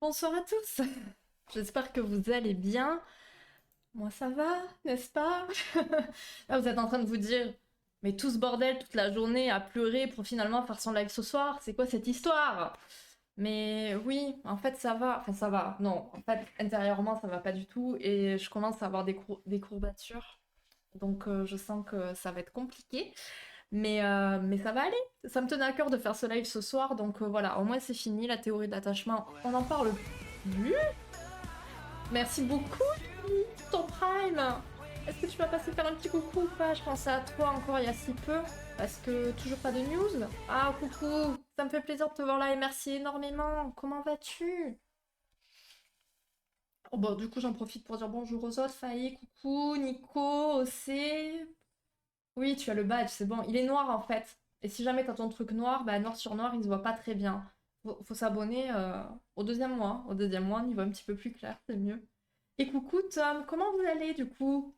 Bonsoir à tous. J'espère que vous allez bien. Moi ça va, n'est-ce pas? Là vous êtes en train de vous dire, mais tout ce bordel toute la journée à pleurer pour finalement faire son live ce soir, c'est quoi cette histoire? Mais oui, en fait ça va, enfin ça va. Non, en fait intérieurement ça va pas du tout et je commence à avoir des courbatures. Donc je sens que ça va être compliqué. Mais ça va aller. Ça me tenait à cœur de faire ce live ce soir, donc voilà, au moins c'est fini, la théorie d'attachement, on n'en parle plus. Merci beaucoup, Lily, ton Prime. Est-ce que tu vas passer faire un petit coucou ou pas? Je pensais à toi encore il y a si peu, parce que toujours pas de news. Ah, coucou, ça me fait plaisir de te voir là et merci énormément. Comment vas-tu? Oh, bon, du coup, j'en profite pour dire bonjour aux autres. Faye, coucou, Nico, Océ. Oui, tu as le badge, c'est bon. Il est noir en fait. Et si jamais t'as ton truc noir, bah noir sur noir, il se voit pas très bien. Faut s'abonner au deuxième mois. Au deuxième mois, on y voit un petit peu plus clair, c'est mieux. Et coucou Tom, comment vous allez du coup?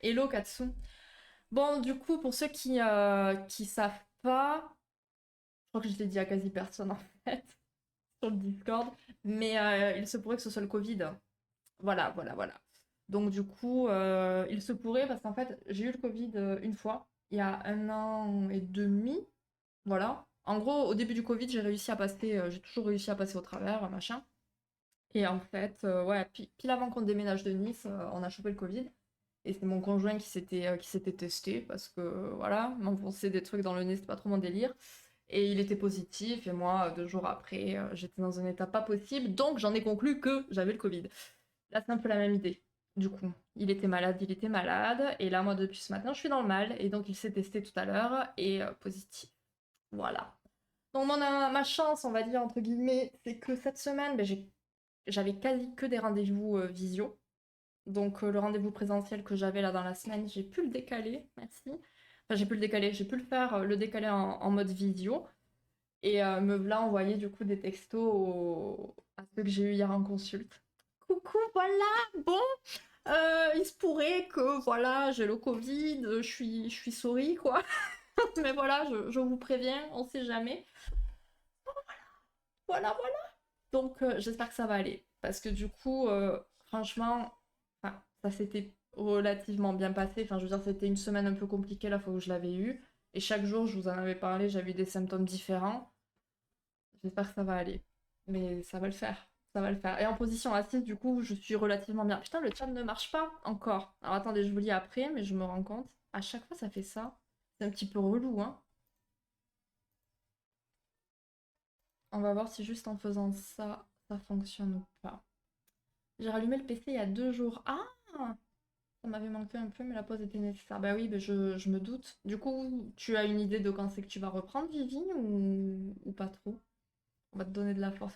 Hello Katsu. Bon, du coup, pour ceux qui savent pas, je crois que je l'ai dit à quasi personne en fait, sur le Discord, mais il se pourrait que ce soit le Covid. Voilà, voilà, voilà. Donc du coup, il se pourrait, parce qu'en fait, j'ai eu le Covid une fois, il y a 1 an et demi, voilà. En gros, au début du Covid, j'ai toujours réussi à passer au travers, machin. Et en fait, ouais, pile avant qu'on déménage de Nice, on a chopé le Covid. Et c'est mon conjoint qui s'était testé, parce que, voilà, m'enfoncer des trucs dans le nez, c'est pas trop mon délire. Et il était positif, et moi, 2 jours après, j'étais dans un état pas possible, donc j'en ai conclu que j'avais le Covid. Là, c'est un peu la même idée. Du coup, il était malade, et là, moi, depuis ce matin, je suis dans le mal, et donc il s'est testé tout à l'heure, et positif. Voilà. Donc, ma chance, on va dire, entre guillemets, c'est que cette semaine, ben, j'avais quasi que des rendez-vous visio. Donc, le rendez-vous présentiel que j'avais là dans la semaine, j'ai pu le décaler, merci. Enfin, j'ai pu le décaler, j'ai pu le faire, le décaler en mode visio. Et me voilà envoyer du coup des textos à ceux que j'ai eu hier en consulte. Coucou, voilà, bon, il se pourrait que voilà, j'ai le Covid, je suis sorry quoi. Mais voilà, je vous préviens, on sait jamais. Voilà, voilà. Donc j'espère que ça va aller. Parce que du coup, franchement, enfin, ça s'était relativement bien passé. Enfin, je veux dire, c'était une semaine un peu compliquée la fois où je l'avais eu. Et chaque jour, je vous en avais parlé, j'avais eu des symptômes différents. J'espère que ça va aller. Mais ça va le faire. Ça va le faire. Et en position assise, du coup, je suis relativement bien. Putain, le chat ne marche pas encore. Alors attendez, je vous lis après, mais je me rends compte. À chaque fois, ça fait ça. C'est un petit peu relou, hein. On va voir si juste en faisant ça, ça fonctionne ou pas. J'ai rallumé le PC il y a 2 jours. Ah! Ça m'avait manqué un peu, mais la pause était nécessaire. Bah oui, mais je me doute. Du coup, tu as une idée de quand c'est que tu vas reprendre, Vivi, ou pas trop? On va te donner de la force.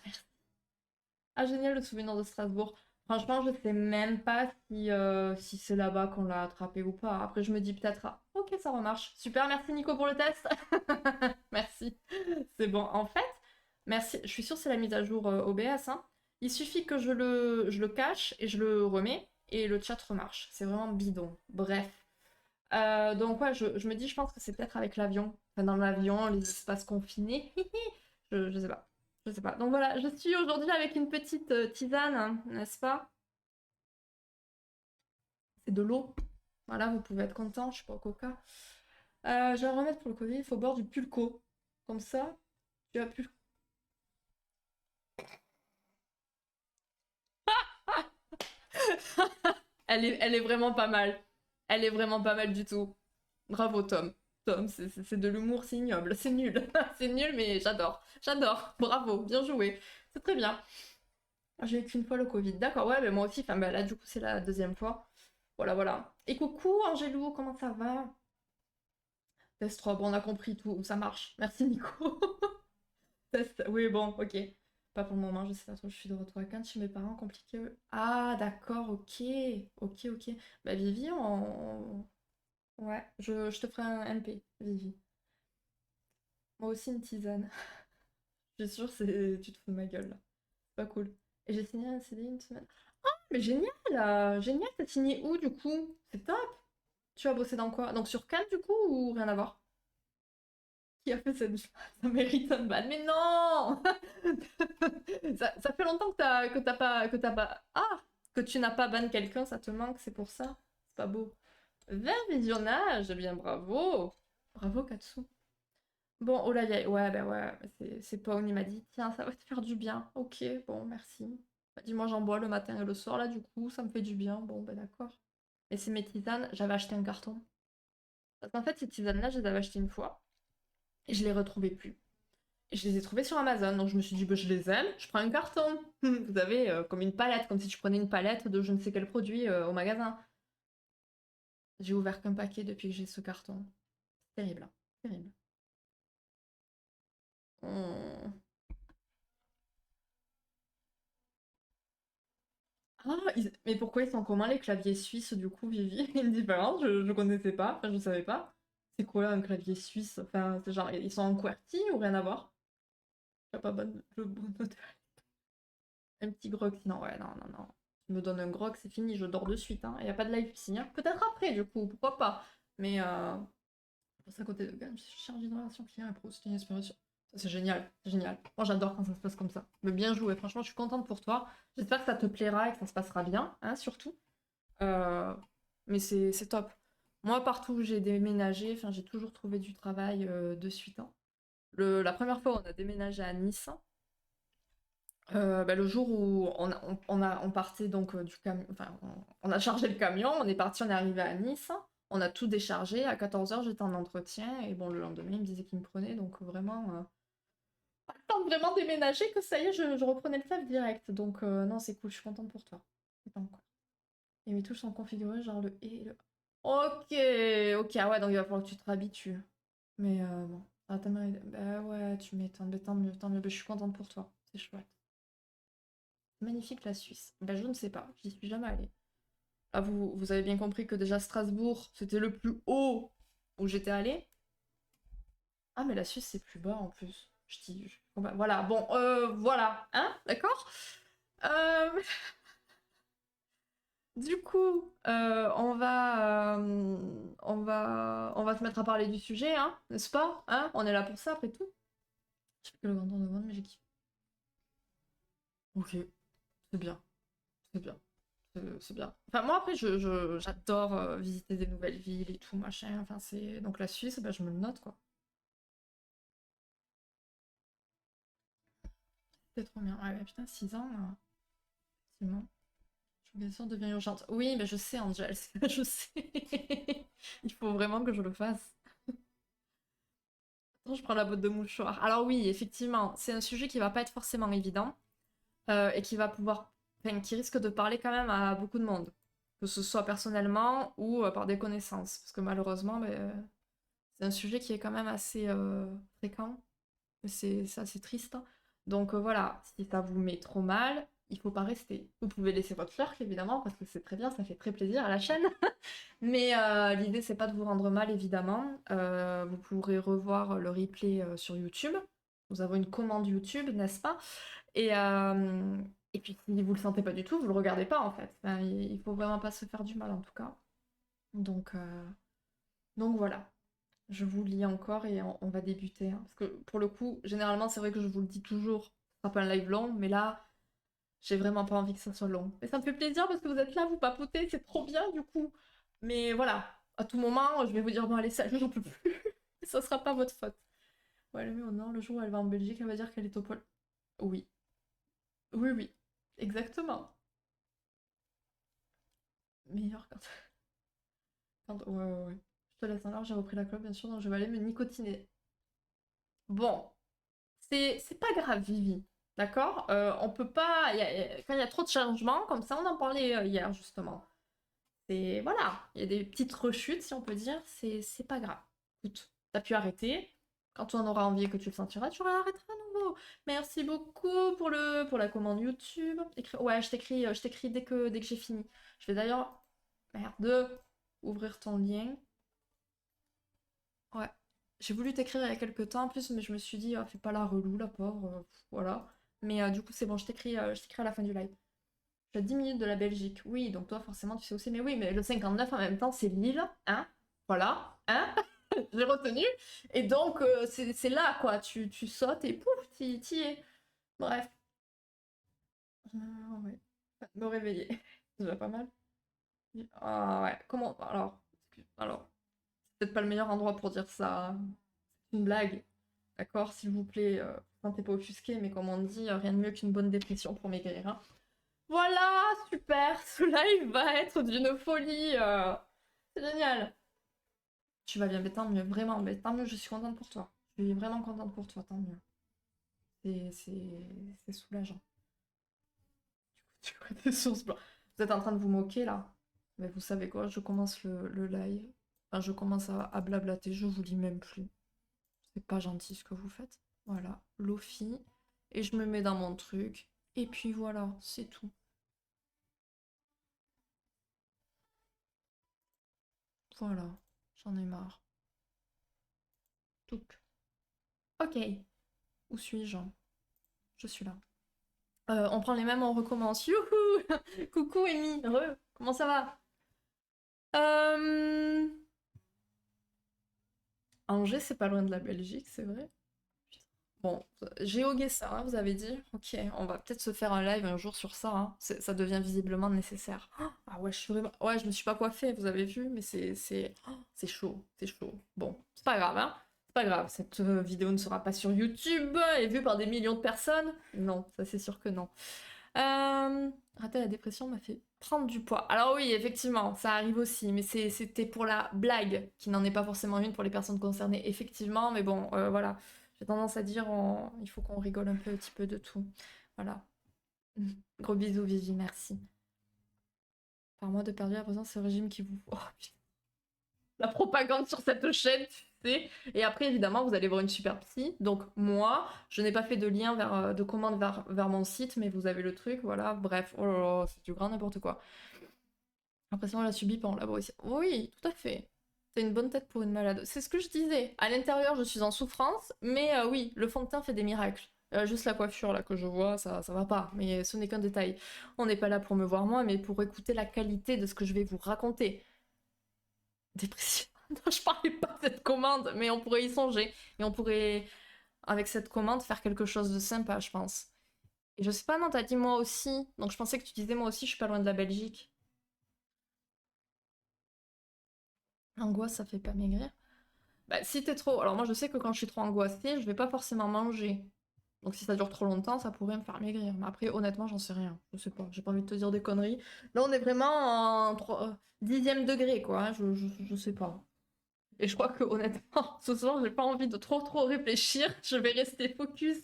Ah, génial, le souvenir de Strasbourg. Franchement, je sais même pas si c'est là-bas qu'on l'a attrapé ou pas. Après, je me dis peut-être, ah, ok, ça remarche. Super, merci Nico pour le test. Merci. C'est bon. En fait, merci. Je suis sûre que c'est la mise à jour OBS, hein. Il suffit que je le cache et je le remets et le chat remarche. C'est vraiment bidon. Bref. Donc, ouais, je me dis, je pense que c'est peut-être avec l'avion. Enfin, dans l'avion, les espaces confinés. Je sais pas. Je sais pas. Donc voilà, je suis aujourd'hui avec une petite tisane, hein, n'est-ce pas? C'est de l'eau. Voilà, vous pouvez être content, je suis pas au coca. J'ai un remède pour le Covid, il faut boire du pulco. Comme ça, tu as plus. Elle est vraiment pas mal. Elle est vraiment pas mal du tout. Bravo Tom. Tom, c'est de l'humour, c'est ignoble. C'est nul. C'est nul, mais j'adore. J'adore. Bravo, bien joué. C'est très bien. J'ai eu qu'une fois le Covid. D'accord, ouais, mais moi aussi. Enfin, bah, là, du coup, c'est la deuxième fois. Voilà, voilà. Et coucou, Angélou, comment ça va? Test 3, bon, on a compris tout, ça marche. Merci, Nico. Test, oui, bon, ok. Pas pour le moment, je sais pas trop, je suis de retour à Cannes chez mes parents, compliqué. Ah, d'accord, ok. Ok, ok. Bah, Vivi, ouais, je te ferai un MP, Vivi. Moi aussi, une tisane. Je suis sûre, tu te fous de ma gueule, là. C'est pas cool. Et j'ai signé un CD une semaine. Mais génial! Génial, t'as signé où, du coup? C'est top! Tu as bossé dans quoi? Donc sur Cannes, du coup, ou rien à voir? Qui a fait cette... Ça mérite un ban. Mais non. Ça fait longtemps que t'as pas... Ah, que tu n'as pas ban quelqu'un, ça te manque, c'est pour ça. C'est pas beau. 20 visionnages, eh bien bravo. Bravo Katsu. Bon, oh là, ouais, bah ouais, c'est Pawn, il m'a dit, tiens, ça va te faire du bien. Ok, bon, merci. Bah, dis-moi, j'en bois le matin et le soir, là, du coup, ça me fait du bien. Bon, bah d'accord. Et c'est mes tisanes, j'avais acheté un carton. Parce qu'en fait, ces tisanes-là, je les avais achetées une fois, et je les retrouvais plus. Et je les ai trouvées sur Amazon, donc je me suis dit, bah, je les aime, je prends un carton. Vous avez comme une palette, comme si tu prenais une palette de je ne sais quel produit au magasin. J'ai ouvert qu'un paquet depuis que j'ai ce carton. Terrible, hein, terrible. Hmm. Ah, mais pourquoi ils sont communs les claviers suisses du coup, Vivi? Une différence, je connaissais pas, enfin je savais pas. C'est quoi un clavier suisse? Enfin, c'est genre, ils sont en QWERTY ou rien à voir? J'ai pas le bon note. Un petit grog, sinon, ouais, non, non, non. Tu me donnes un grog, c'est fini, je dors de suite, hein. Y a pas de live ici, hein. Peut-être après, du coup, pourquoi pas. Mais, passe à côté de gamme, je cherche une relation client et pro, c'est une inspiration. Ça, c'est génial, c'est génial. Moi, j'adore quand ça se passe comme ça. Mais bien joué, franchement, je suis contente pour toi. J'espère que ça te plaira et que ça se passera bien, hein, surtout. Euh, mais c'est top. Moi, partout où j'ai déménagé, enfin, j'ai toujours trouvé du travail de suite, hein. La première fois, on a déménagé à Nice. Bah, le jour où on partait donc du camion, enfin, on a chargé le camion, on est parti, on est arrivé à Nice, on a tout déchargé. À 14h, j'étais en entretien, et bon, le lendemain, il me disait qu'il me prenait, donc vraiment, pas le temps de vraiment déménager, que ça y est, je reprenais le taf direct. Donc, non, c'est cool, je suis contente pour toi. C'est pas encore. Et mes touches sont configurées, genre le et le. Ok, ok, ah ouais, donc il va falloir que tu te réhabitues. Mais bon, ah, bah ouais, tu m'étonnes, mais tant mieux, tant mieux. Bah, je suis contente pour toi, c'est chouette. Magnifique la Suisse. Bah, je ne sais pas, j'y suis jamais allée. Ah, vous avez bien compris que déjà Strasbourg, c'était le plus haut où j'étais allée. Ah, mais la Suisse, c'est plus bas en plus. Je dis. Voilà, bon, voilà, hein, d'accord. Euh, Du coup, on va se mettre à parler du sujet, hein, n'est-ce pas? Hein, on est là pour ça après tout. Je fais que le canton de Vaud, mais j'ai kiffé. Ok, c'est bien, c'est bien. C'est bien. Enfin, moi, après, j'adore visiter des nouvelles villes et tout, machin. Enfin, c'est... Donc la Suisse, bah, je me le note, quoi. C'est trop bien. Ouais, bah, putain, 6 ans, effectivement. L'obligation devient urgente. Oui, mais je sais, Angel, je sais. Il faut vraiment que je le fasse. Attends, je prends la botte de mouchoir. Alors oui, effectivement, c'est un sujet qui va pas être forcément évident et qui va pouvoir... Enfin, qui risque de parler quand même à beaucoup de monde. Que ce soit personnellement ou par des connaissances. Parce que malheureusement, ben, c'est un sujet qui est quand même assez fréquent. C'est assez triste. Donc voilà, si ça vous met trop mal, il faut pas rester. Vous pouvez laisser votre lurk, évidemment, parce que c'est très bien, ça fait très plaisir à la chaîne. Mais l'idée, c'est pas de vous rendre mal, évidemment. Vous pourrez revoir le replay sur YouTube. Nous avons une commande YouTube, n'est-ce pas? Et, euh, et puis, si vous le sentez pas du tout, vous le regardez pas, en fait. Enfin, il faut vraiment pas se faire du mal, en tout cas. Donc, euh, donc voilà. Je vous lis encore et on va débuter, hein. Parce que pour le coup, généralement, c'est vrai que je vous le dis toujours, ce sera pas un live long, mais là, j'ai vraiment pas envie que ça soit long. Mais ça me fait plaisir parce que vous êtes là, vous papotez, c'est trop bien du coup. Mais voilà, à tout moment, je vais vous dire, bon, allez, salut, j'en peux plus. Ça sera pas votre faute. Ouais, elle est au nord, le jour où elle va en Belgique, elle va dire qu'elle est au pôle. Oui, oui, oui, exactement. Meilleur quand. Ouais, ouais, ouais. Je te laisse en large, j'ai repris la clope, bien sûr, donc je vais aller me nicotiner. Bon, c'est pas grave, Vivi. D'accord. On peut pas. Quand il y a trop de changements, comme ça, on en parlait hier, justement. C'est. Voilà. Il y a des petites rechutes, si on peut dire. C'est pas grave. Écoute, t'as pu arrêter. Quand tu en auras envie et que tu le sentiras, tu réarrêteras à nouveau. Merci beaucoup pour la commande YouTube. Ouais, je t'écris dès que j'ai fini. Je vais d'ailleurs. Merde. Ouvrir ton lien. Ouais. J'ai voulu t'écrire il y a quelques temps en plus, mais je me suis dit, ah, fais pas la relou, la pauvre. Voilà. Mais du coup, c'est bon, je t'écris à la fin du live. Je suis à 10 minutes de la Belgique. Oui, donc toi, forcément, tu sais aussi. Mais oui, mais le 59 en même temps, c'est Lille. Hein? Voilà. Hein? J'ai retenu. Et donc, c'est là, quoi. Tu sautes et pouf, t'y es. Bref. Ouais. Me réveiller. C'est déjà pas mal. Ah ouais. Comment. Alors, c'est peut-être pas le meilleur endroit pour dire ça. C'est une blague. D'accord, s'il vous plaît. Sentez pas offusqué, mais comme on dit, rien de mieux qu'une bonne dépression pour maigrir. Hein. Voilà, super. Ce live va être d'une folie. C'est génial. Tu vas bien, mais tant mieux, vraiment. Mais tant mieux, je suis contente pour toi. Je suis vraiment contente pour toi, tant mieux. C'est soulageant. Tu vois des sources blanches. Vous êtes en train de vous moquer là. Mais vous savez quoi, je commence le live. Enfin, je commence à blablater, je vous lis même plus. C'est pas gentil ce que vous faites. Voilà, Lofi. Et je me mets dans mon truc. Et puis voilà, c'est tout. Voilà, j'en ai marre. Touc. Ok. Où suis-je? Je suis là. On prend les mêmes, on recommence. Youhou. Coucou Amy, comment ça va? Euh... Angers, c'est pas loin de la Belgique, c'est vrai. Bon, GeoGuessr, hein, vous avez dit? Ok, on va peut-être se faire un live un jour sur ça. Hein. Ça devient visiblement nécessaire. Ah ouais, je suis vraiment... Ouais, je me suis pas coiffée, vous avez vu, mais c'est chaud, c'est chaud. Bon, c'est pas grave, hein. C'est pas grave, cette vidéo ne sera pas sur YouTube et vue par des millions de personnes. Non, ça c'est sûr que non. Rater la dépression m'a fait prendre du poids. Alors oui, effectivement, ça arrive aussi, mais c'était pour la blague, qui n'en est pas forcément une pour les personnes concernées, effectivement, mais bon, voilà. J'ai tendance à dire, il faut qu'on rigole un petit peu de tout. Voilà. Gros bisous, Vivi, merci. Par mois de perdu à présent, c'est le régime qui vous... Oh, putain. La propagande sur cette chaîne, tu sais. Et après, évidemment, vous allez voir une super psy. Donc, moi, je n'ai pas fait de lien de commande vers mon site, mais vous avez le truc, voilà. Bref, oh là là, c'est du grand n'importe quoi. L'impression on l'a subi pendant la ici. Oui, tout à fait. C'est une bonne tête pour une malade. C'est ce que je disais. À l'intérieur, je suis en souffrance, mais oui, le fond de teint fait des miracles. Juste la coiffure là que je vois, ça va pas. Mais ce n'est qu'un détail. On n'est pas là pour me voir moi, mais pour écouter la qualité de ce que je vais vous raconter. Dépression. Non, je parlais pas de cette commande, mais on pourrait y songer. Et on pourrait, avec cette commande, faire quelque chose de sympa, je pense. Et je sais pas, non, t'as dit moi aussi. Donc je pensais que tu disais moi aussi, je suis pas loin de la Belgique. L'angoisse, ça fait pas maigrir. Bah, si t'es trop. Alors, moi, je sais que quand je suis trop angoissée, je vais pas forcément manger. Donc, si ça dure trop longtemps, ça pourrait me faire maigrir. Mais après, honnêtement, j'en sais rien. Je sais pas. J'ai pas envie de te dire des conneries. Là, on est vraiment en 10e degré, quoi. Hein. Je sais pas. Et je crois que, honnêtement, ce soir, j'ai pas envie de trop réfléchir. Je vais rester focus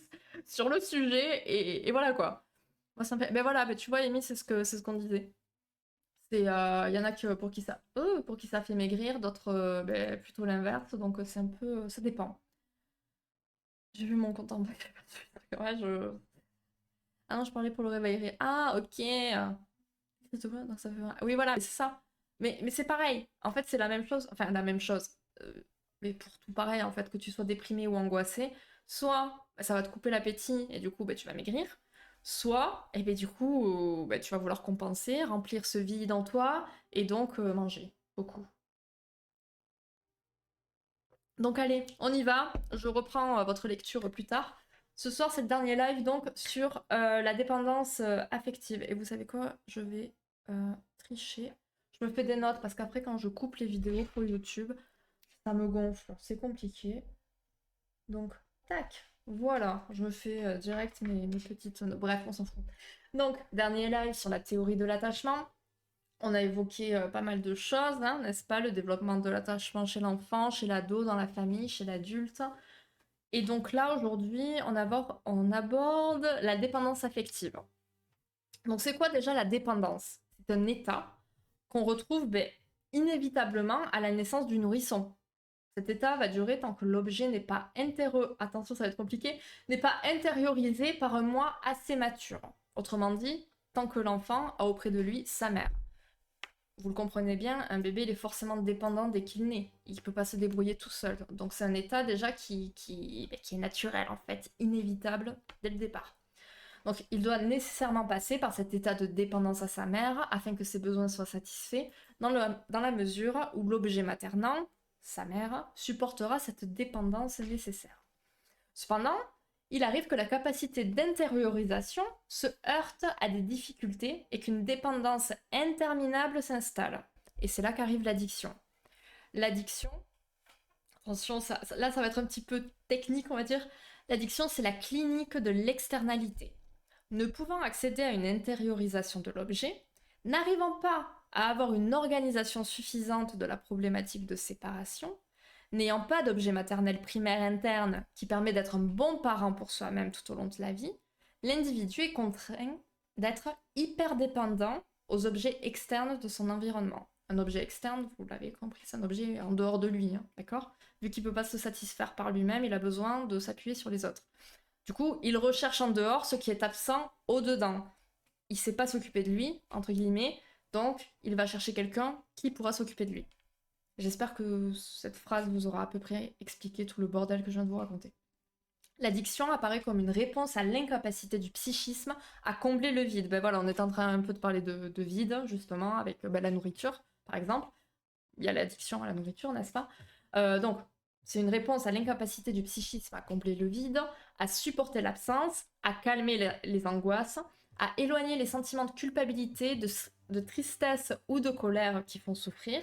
sur le sujet. Et voilà, quoi. Moi, ça me fait. Ben voilà, ben, tu vois, Amy, c'est ce qu'on disait. Il y en a pour qui ça fait maigrir, d'autres ben, plutôt l'inverse, donc c'est un peu, ça dépend. J'ai vu mon compte en banque. Ouais, Ah non, je parlais pour le réveil. Ah, ok. Donc ça fait... Oui, voilà, c'est ça. Mais c'est pareil. En fait, c'est la même chose. Enfin, la même chose. Euh, mais pour tout pareil, en fait, que tu sois déprimé ou angoissé, soit bah, ça va te couper l'appétit et du coup, bah, tu vas maigrir. Soit, et ben du coup, bah, tu vas vouloir compenser, remplir ce vide en toi et donc manger beaucoup. Donc allez, on y va. Je reprends votre lecture plus tard. Ce soir, c'est le dernier live donc sur la dépendance affective. Et vous savez quoi? Je vais tricher. Je me fais des notes parce qu'après, quand je coupe les vidéos pour YouTube, ça me gonfle. C'est compliqué. Donc, tac. Voilà, je me fais direct mes petites notes. Bref, on s'en fout. Donc, dernier live sur la théorie de l'attachement. On a évoqué pas mal de choses, hein, n'est-ce pas? Le développement de l'attachement chez l'enfant, chez l'ado, dans la famille, chez l'adulte. Et donc là, aujourd'hui, on aborde la dépendance affective. Donc c'est quoi déjà la dépendance? C'est un état qu'on retrouve inévitablement à la naissance du nourrisson. Cet état va durer tant que l'objet n'est pas attention, ça va être compliqué, n'est pas intériorisé par un moi assez mature. Autrement dit, tant que l'enfant a auprès de lui sa mère. Vous le comprenez bien, un bébé il est forcément dépendant dès qu'il naît. Il ne peut pas se débrouiller tout seul. Donc c'est un état déjà qui est naturel en fait, inévitable dès le départ. Donc il doit nécessairement passer par cet état de dépendance à sa mère afin que ses besoins soient satisfaits dans la mesure où l'objet maternant, sa mère, supportera cette dépendance nécessaire. Cependant, il arrive que la capacité d'intériorisation se heurte à des difficultés et qu'une dépendance interminable s'installe. Et c'est là qu'arrive l'addiction. L'addiction, attention, là ça va être un petit peu technique, on va dire. L'addiction, c'est la clinique de l'externalité. Ne pouvant accéder à une intériorisation de l'objet, n'arrivant pas à avoir une organisation suffisante de la problématique de séparation, n'ayant pas d'objet maternel primaire interne qui permet d'être un bon parent pour soi-même tout au long de la vie, l'individu est contraint d'être hyper dépendant aux objets externes de son environnement. Un objet externe, vous l'avez compris, c'est un objet en dehors de lui, hein, d'accord? Vu qu'il ne peut pas se satisfaire par lui-même, il a besoin de s'appuyer sur les autres. Du coup, il recherche en dehors ce qui est absent au-dedans. Il ne sait pas s'occuper de lui, entre guillemets, donc il va chercher quelqu'un qui pourra s'occuper de lui. J'espère que cette phrase vous aura à peu près expliqué tout le bordel que je viens de vous raconter. L'addiction apparaît comme une réponse à l'incapacité du psychisme à combler le vide. Ben voilà, on est en train un peu de parler de vide, justement, avec la nourriture, par exemple. Il y a l'addiction à la nourriture, n'est-ce pas? Donc, c'est une réponse à l'incapacité du psychisme à combler le vide, à supporter l'absence, à calmer les angoisses, à éloigner les sentiments de culpabilité, de tristesse ou de colère qui font souffrir,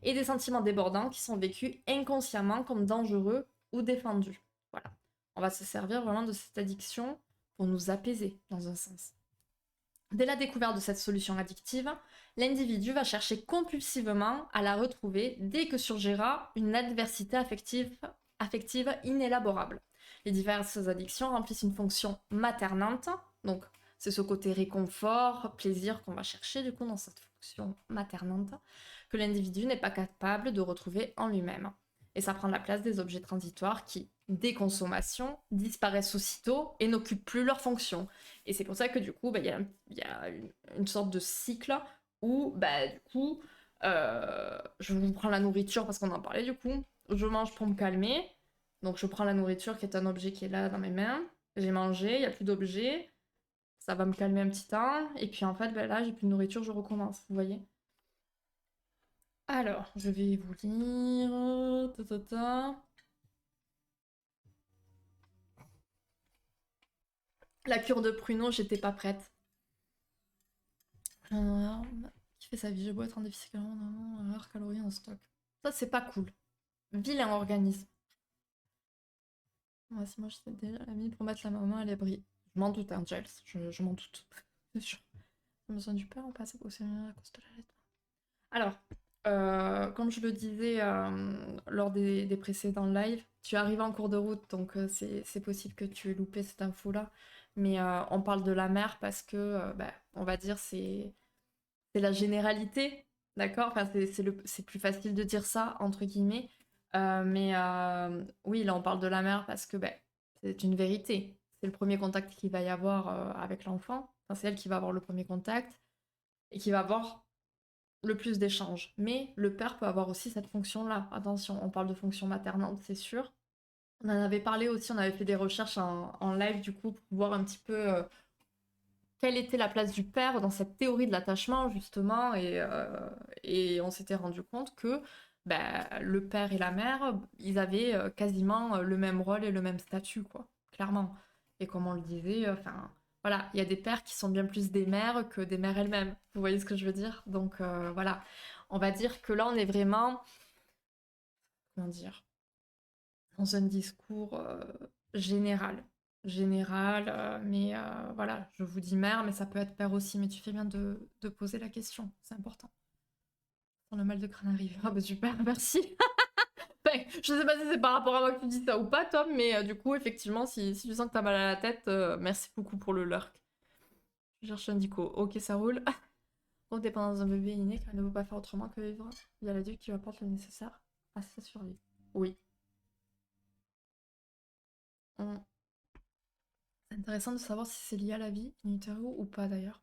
et des sentiments débordants qui sont vécus inconsciemment comme dangereux ou défendus. Voilà. On va se servir vraiment de cette addiction pour nous apaiser, dans un sens. Dès la découverte de cette solution addictive, l'individu va chercher compulsivement à la retrouver dès que surgira une adversité affective inélaborable. Les diverses addictions remplissent une fonction maternante, donc c'est ce côté réconfort, plaisir qu'on va chercher du coup dans cette fonction maternante, que l'individu n'est pas capable de retrouver en lui-même. Et ça prend la place des objets transitoires qui, dès consommation, disparaissent aussitôt et n'occupent plus leur fonction. Et c'est pour ça que du coup, il y a une sorte de cycle où, du coup, je vous prends la nourriture parce qu'on en parlait du coup, je mange pour me calmer, donc je prends la nourriture qui est un objet qui est là dans mes mains, j'ai mangé, il n'y a plus d'objet, ça va me calmer un petit temps, et puis en fait, là, j'ai plus de nourriture, je recommence, vous voyez. Alors, je vais vous lire... La cure de pruneau, j'étais pas prête. Qui fait sa vie, je bois être en déficit calories en stock. Ça, c'est pas cool. Vilain organisme. Moi, si moi j'étais déjà l'ami pour mettre la maman à l'abri. Je m'en doute, hein, Giles. Je m'en doute. C'est sûr. J'ai besoin du père, on passe au séminaire à cause de l'allaitement. Alors, comme je le disais lors des précédents lives, tu arrives en cours de route, donc c'est possible que tu aies loupé cette info-là. Mais on parle de la mère parce que, on va dire, c'est la généralité, d'accord? Enfin, c'est plus facile de dire ça, entre guillemets. Mais oui, là, on parle de la mère parce que c'est une vérité. C'est le premier contact qu'il va y avoir avec l'enfant. Enfin, c'est elle qui va avoir le premier contact et qui va avoir le plus d'échanges. Mais le père peut avoir aussi cette fonction-là. Attention, on parle de fonction maternante, c'est sûr. On en avait parlé aussi, on avait fait des recherches en live du coup pour voir un petit peu quelle était la place du père dans cette théorie de l'attachement justement et on s'était rendu compte que le père et la mère, ils avaient quasiment le même rôle et le même statut, quoi, clairement. Et comme on le disait, enfin, voilà, il y a des pères qui sont bien plus des mères que des mères elles-mêmes. Vous voyez ce que je veux dire? Donc voilà, on va dire que là, on est vraiment, comment dire, dans un discours général. Général, mais voilà, je vous dis mère, mais ça peut être père aussi, mais tu fais bien de poser la question, c'est important. Quand le mal de crâne arrive. Ah bah super, merci. Enfin, je sais pas si c'est par rapport à moi que tu dis ça ou pas, Tom, mais du coup, effectivement, si tu sens que t'as mal à la tête, merci beaucoup pour le lurk. Je cherche un dico. Ok, ça roule. Donc, dépendance d'un bébé inné, car elle ne veut pas faire autrement que vivre. Il y a l'adulte qui lui apporte le nécessaire à sa survie. Oui. On- C'est intéressant de savoir si c'est lié à la vie in utero ou pas d'ailleurs.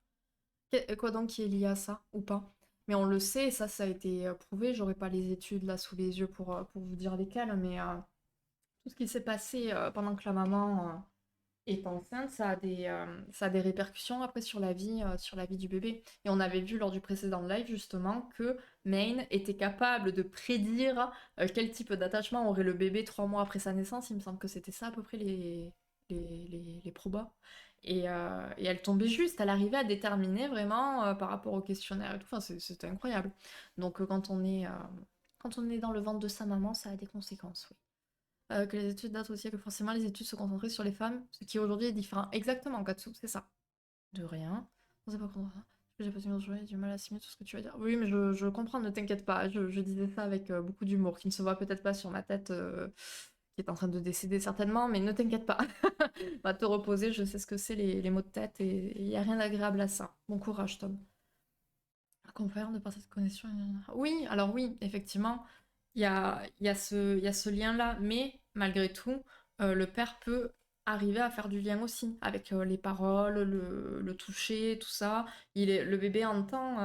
Quoi donc qui est lié à ça ou pas? Mais on le sait, ça a été prouvé. J'aurais pas les études là sous les yeux pour vous dire lesquelles, mais tout ce qui s'est passé pendant que la maman est enceinte, ça a des répercussions après sur la vie du bébé. Et on avait vu lors du précédent live justement que Maine était capable de prédire quel type d'attachement aurait le bébé 3 mois après sa naissance. Il me semble que c'était ça à peu près les probas. Et elle tombait juste, elle arrivait à déterminer vraiment par rapport au questionnaire et tout. Enfin, c'était incroyable. Donc quand on est dans le ventre de sa maman, ça a des conséquences, oui. Que les études datent aussi que forcément les études se concentraient sur les femmes, ce qui aujourd'hui est différent. Exactement, Katsu, c'est ça. De rien. On sait pas comment ça. J'ai pas j'ai du mal à assimiler tout ce que tu vas dire. Oui, mais je comprends, ne t'inquiète pas. Je disais ça avec beaucoup d'humour, qui ne se voit peut-être pas sur ma tête, qui est en train de décéder certainement, mais ne t'inquiète pas. Va te reposer, je sais ce que c'est les maux de tête et il n'y a rien d'agréable à ça. Bon courage, Tom. Confère de par cette connexion. Oui, alors oui, effectivement, il y a ce lien-là, mais malgré tout, le père peut arriver à faire du lien aussi, avec les paroles, le toucher, tout ça. Le bébé entend,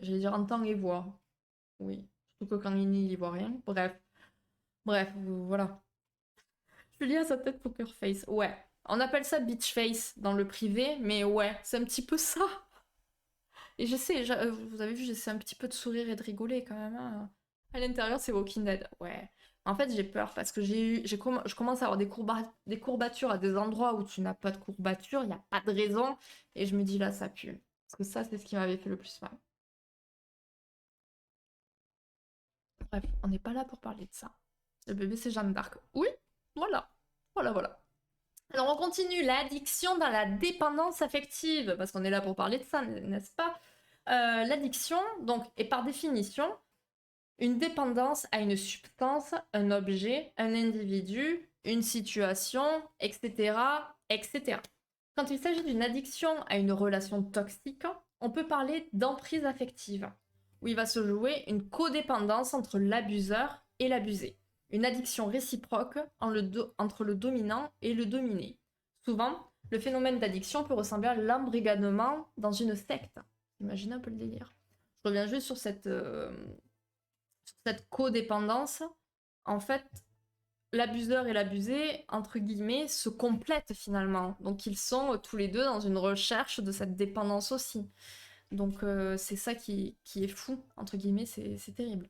j'allais dire entend et voit. Oui, surtout que quand il n'y voit rien. Bref, voilà. Julie a sa tête poker face. Ouais, on appelle ça beach face dans le privé, mais ouais, c'est un petit peu ça. Et j'essaie, vous avez vu, j'essaie un petit peu de sourire et de rigoler quand même, hein. À l'intérieur, c'est Walking Dead. Ouais. En fait, j'ai peur parce que je commence à avoir des courbatures à des endroits où tu n'as pas de courbatures, il n'y a pas de raison. Et je me dis là, ça pue. Parce que ça, c'est ce qui m'avait fait le plus mal. Bref, on n'est pas là pour parler de ça. Le bébé, c'est Jeanne d'Arc. Oui, voilà. Voilà, voilà. Alors, on continue. L'addiction dans la dépendance affective. Parce qu'on est là pour parler de ça, n'est-ce pas? L'addiction, donc, est par définition une dépendance à une substance, un objet, un individu, une situation, etc., etc. Quand il s'agit d'une addiction à une relation toxique, on peut parler d'emprise affective, où il va se jouer une codépendance entre l'abuseur et l'abusé. Une addiction réciproque entre le dominant et le dominé. Souvent, le phénomène d'addiction peut ressembler à l'embrigadement dans une secte. Imaginez un peu le délire. Je reviens juste sur cette codépendance. En fait, l'abuseur et l'abusé, entre guillemets, se complètent finalement. Donc ils sont tous les deux dans une recherche de cette dépendance aussi. Donc c'est ça qui est fou, entre guillemets, c'est terrible.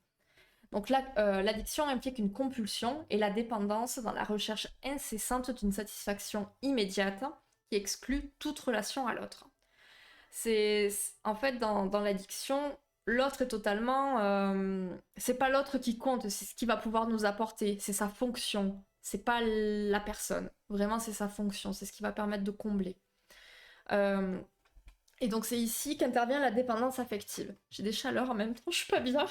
Donc là, l'addiction implique une compulsion et la dépendance dans la recherche incessante d'une satisfaction immédiate qui exclut toute relation à l'autre. En fait, dans l'addiction, l'autre est totalement... c'est pas l'autre qui compte, c'est ce qu'il va pouvoir nous apporter, c'est sa fonction, c'est pas la personne. Vraiment, c'est sa fonction, c'est ce qui va permettre de combler. Euh, et donc, c'est ici qu'intervient la dépendance affective. J'ai des chaleurs en même temps, je suis pas bien.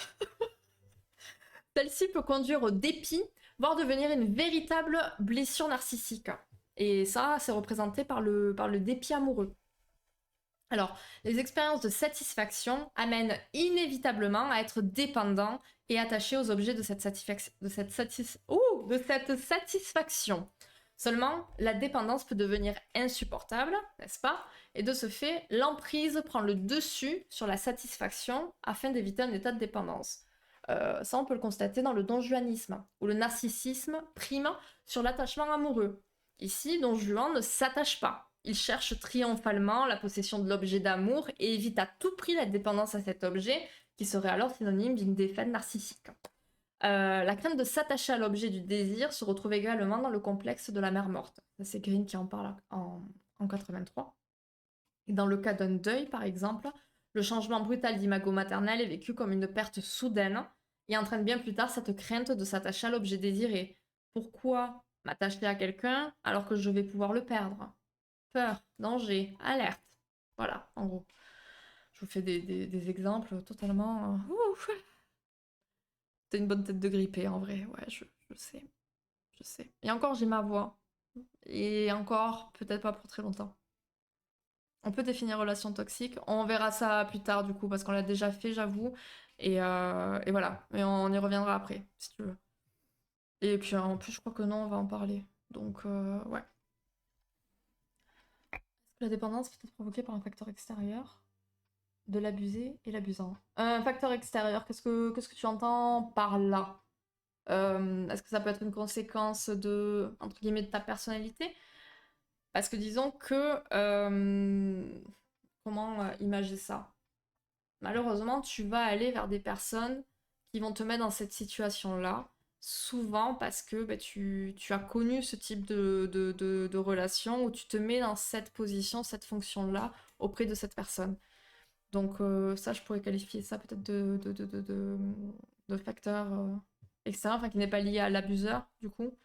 Celle-ci peut conduire au dépit, voire devenir une véritable blessure narcissique. Et ça, c'est représenté par le dépit amoureux. Alors, les expériences de satisfaction amènent inévitablement à être dépendant et attaché aux objets de cette satisfaction. Seulement, la dépendance peut devenir insupportable, n'est-ce pas? Et de ce fait, l'emprise prend le dessus sur la satisfaction afin d'éviter un état de dépendance. Ça, on peut le constater dans le donjuanisme, où le narcissisme prime sur l'attachement amoureux. Ici, Don Juan ne s'attache pas. Il cherche triomphalement la possession de l'objet d'amour et évite à tout prix la dépendance à cet objet, qui serait alors synonyme d'une défaite narcissique. La crainte de s'attacher à l'objet du désir se retrouve également dans le complexe de la mère morte. C'est Green qui en parle en 83. Et dans le cas d'un deuil, par exemple, le changement brutal d'imago maternel est vécu comme une perte soudaine et entraîne bien plus tard cette crainte de s'attacher à l'objet désiré. Pourquoi m'attacher à quelqu'un alors que je vais pouvoir le perdre? Peur, danger, alerte. Voilà, en gros. Je vous fais des exemples totalement... T'as une bonne tête de grippé, en vrai. Ouais, je sais. Je sais. Et encore, j'ai ma voix. Et encore, peut-être pas pour très longtemps. On peut définir relation toxique. On verra ça plus tard, du coup, parce qu'on l'a déjà fait, j'avoue. Et voilà. Mais on y reviendra après, si tu veux. Et puis, en plus, je crois que non, on va en parler. Donc, ouais. Est-ce que la dépendance peut être provoquée par un facteur extérieur de l'abusé et l'abusant? Un facteur extérieur, qu'est-ce que tu entends par là? Est-ce que ça peut être une conséquence de, entre guillemets, de ta personnalité? Parce que disons que... comment imager ça? malheureusement, tu vas aller vers des personnes qui vont te mettre dans cette situation-là, souvent parce que bah, tu as connu ce type de relation où tu te mets dans cette position, cette fonction-là auprès de cette personne. Donc ça, je pourrais qualifier ça peut-être de facteur extérieur, enfin qui n'est pas lié à l'abuseur, du coup.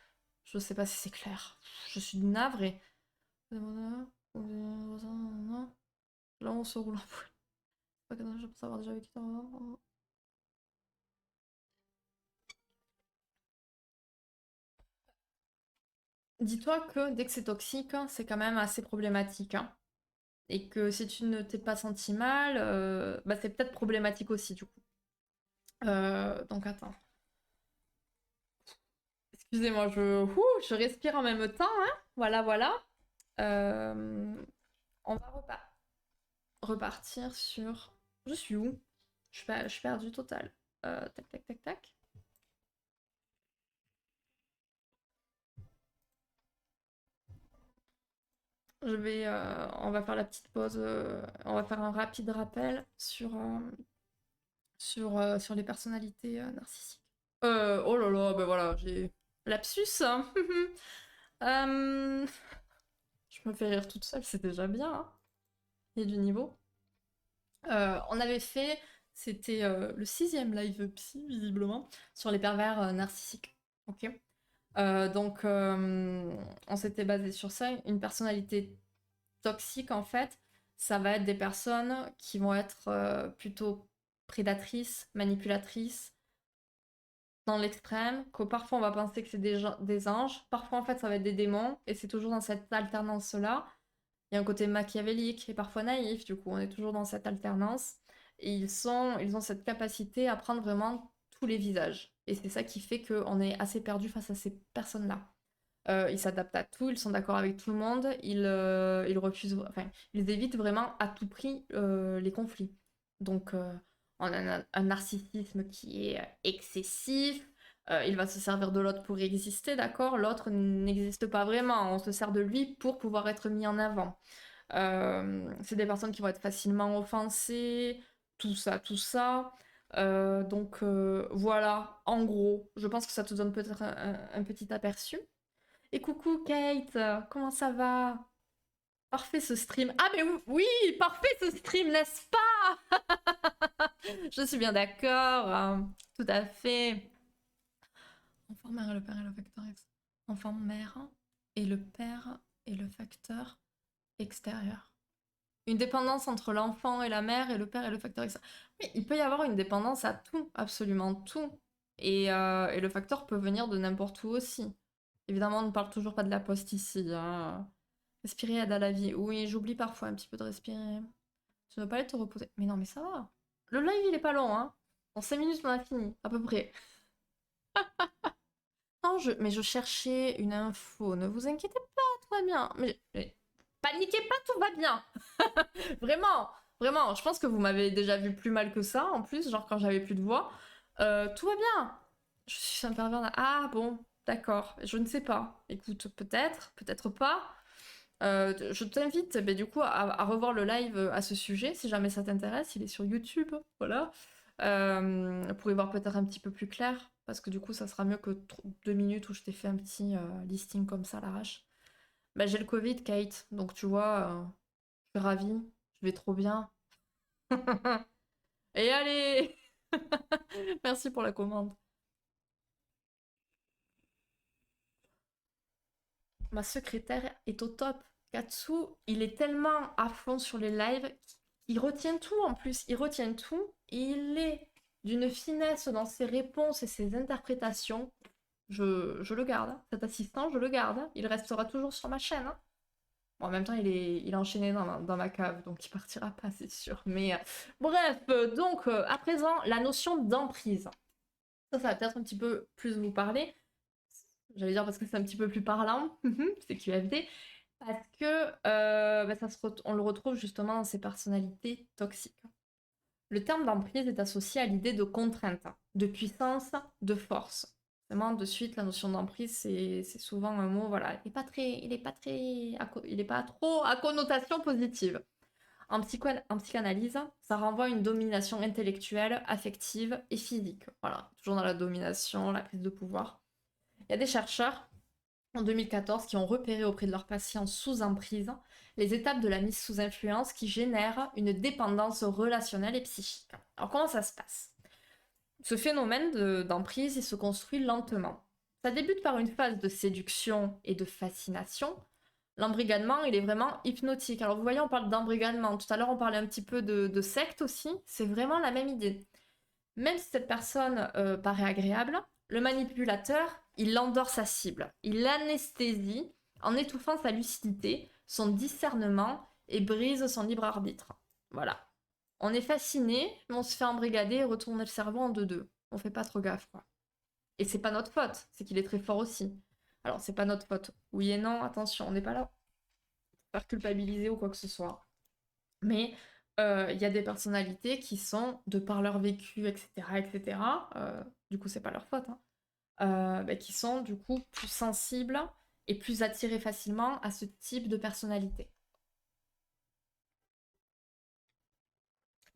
Je sais pas si c'est clair. Je suis navrée. Là, on se roule en poule. Pas que je pense avoir déjà vécu ça. Dis-toi que dès que c'est toxique, hein, c'est quand même assez problématique, hein. Et que si tu ne t'es pas senti mal, bah c'est peut-être problématique aussi, du coup. Donc attends. Excusez-moi, je respire en même temps, hein. Voilà, voilà. Euh, on va repartir sur... Je suis où? Je suis perdue total. Tac, tac, tac, tac. On va faire la petite pause. On va faire un rapide rappel sur les personnalités narcissiques. Oh là là, ben voilà, j'ai lapsus, hein. Euh, je me fais rire toute seule, c'est déjà bien, hein. Il y a du niveau. On avait fait, c'était le sixième live psy, visiblement, sur les pervers narcissiques. Ok. Donc, on s'était basé sur ça. Une personnalité toxique, en fait, ça va être des personnes qui vont être plutôt prédatrices, manipulatrices, dans l'extrême, que parfois on va penser que c'est des anges, parfois en fait ça va être des démons, et c'est toujours dans cette alternance-là. Il y a un côté machiavélique et parfois naïf, du coup on est toujours dans cette alternance, et ils ont cette capacité à prendre vraiment tous les visages. Et c'est ça qui fait qu'on est assez perdu face à ces personnes-là. Ils s'adaptent à tout, ils sont d'accord avec tout le monde, ils refusent, enfin, ils évitent vraiment à tout prix les conflits. Donc, on a un narcissisme qui est excessif, il va se servir de l'autre pour exister, d'accord? L'autre n'existe pas vraiment, on se sert de lui pour pouvoir être mis en avant. C'est des personnes qui vont être facilement offensées, tout ça, tout ça. Donc voilà, en gros, je pense que ça te donne peut-être un petit aperçu. Et coucou Kate, comment ça va? Parfait ce stream. Ah mais oui, parfait ce stream, n'est-ce pas? Je suis bien d'accord, hein, tout à fait. Enfant, mère et le père et le facteur Enfant, mère et le père et le facteur extérieur. Une dépendance entre l'enfant et la mère et le père et le facteur extérieur. Mais il peut y avoir une dépendance à tout, absolument tout. Et le facteur peut venir de n'importe où aussi. Évidemment, on ne parle toujours pas de la poste ici, hein. Respirer aide à la vie. Oui, j'oublie parfois un petit peu de respirer. Tu ne dois pas aller te reposer. Mais non, mais ça va. Le live, il est pas long, hein. En 5 minutes, on a fini, à peu près. Non, mais je cherchais une info. Ne vous inquiétez pas, tout va bien. Mais paniquez pas, tout va bien. Vraiment, vraiment. Je pense que vous m'avez déjà vu plus mal que ça, en plus, genre quand j'avais plus de voix. Tout va bien. Je suis un pervers. Ah bon, d'accord. Je ne sais pas. Écoute, peut-être, peut-être pas. Je t'invite du coup à revoir le live à ce sujet si jamais ça t'intéresse. Il est sur YouTube, voilà. Pour y voir peut-être un petit peu plus clair parce que du coup ça sera mieux que 2 minutes où je t'ai fait un petit listing comme ça à l'arrache. Bah, j'ai le Covid, Kate, donc tu vois, je suis ravie, je vais trop bien. Et allez. Merci pour la commande. Ma secrétaire est au top. Katsu, il est tellement à fond sur les lives, il retient tout en plus, il retient tout, et il est d'une finesse dans ses réponses et ses interprétations. Je le garde, hein. Cet assistant, je le garde, hein. Il restera toujours sur ma chaîne, hein. Bon, en même temps, il est enchaîné dans ma cave, donc il partira pas, c'est sûr. Mais bref, donc à présent, la notion d'emprise. Ça va peut-être un petit peu plus vous parler. J'allais dire parce que c'est un petit peu plus parlant, c'est QFD, parce que bah, on le retrouve justement dans ces personnalités toxiques. Le terme d'emprise est associé à l'idée de contrainte, de puissance, de force. Vraiment, de suite, la notion d'emprise, c'est souvent un mot, voilà, il est pas trop à connotation positive. En psychanalyse, ça renvoie à une domination intellectuelle, affective et physique. Voilà, toujours dans la domination, la prise de pouvoir. Il y a des chercheurs en 2014 qui ont repéré auprès de leurs patients sous emprise les étapes de la mise sous influence qui génèrent une dépendance relationnelle et psychique. Alors comment ça se passe? Ce phénomène d'emprise, il se construit lentement. Ça débute par une phase de séduction et de fascination. L'embrigadement, il est vraiment hypnotique. Alors vous voyez, on parle d'embrigadement. Tout à l'heure, on parlait un petit peu de secte aussi. C'est vraiment la même idée. Même si cette personne paraît agréable, le manipulateur, il endort sa cible. Il l'anesthésie en étouffant sa lucidité, son discernement et brise son libre arbitre. Voilà. On est fasciné, mais on se fait embrigader et retourner le cerveau en deux-deux. On fait pas trop gaffe, quoi. Et c'est pas notre faute, c'est qu'il est très fort aussi. Alors, c'est pas notre faute. Oui et non, attention, on n'est pas là pour faire culpabiliser ou quoi que ce soit. Mais il y a des personnalités qui sont, de par leur vécu, etc., du coup, c'est pas leur faute, hein, qui sont du coup plus sensibles et plus attirés facilement à ce type de personnalité.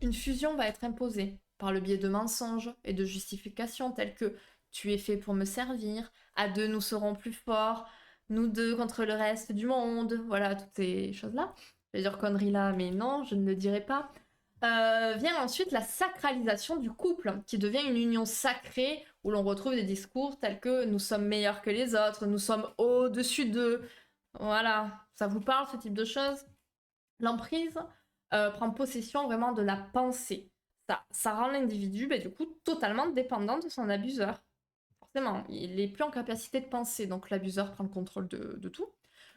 Une fusion va être imposée par le biais de mensonges et de justifications telles que tu es fait pour me servir, à deux nous serons plus forts, nous deux contre le reste du monde, voilà, toutes ces choses-là. Je vais dire conneries là, mais non, je ne le dirai pas. Vient ensuite la sacralisation du couple, qui devient une union sacrée où l'on retrouve des discours tels que nous sommes meilleurs que les autres, nous sommes au-dessus d'eux. Voilà, ça vous parle ce type de choses? L'emprise prend possession vraiment de la pensée. Ça rend l'individu, du coup, totalement dépendant de son abuseur. Forcément, il n'est plus en capacité de penser, donc l'abuseur prend le contrôle de tout,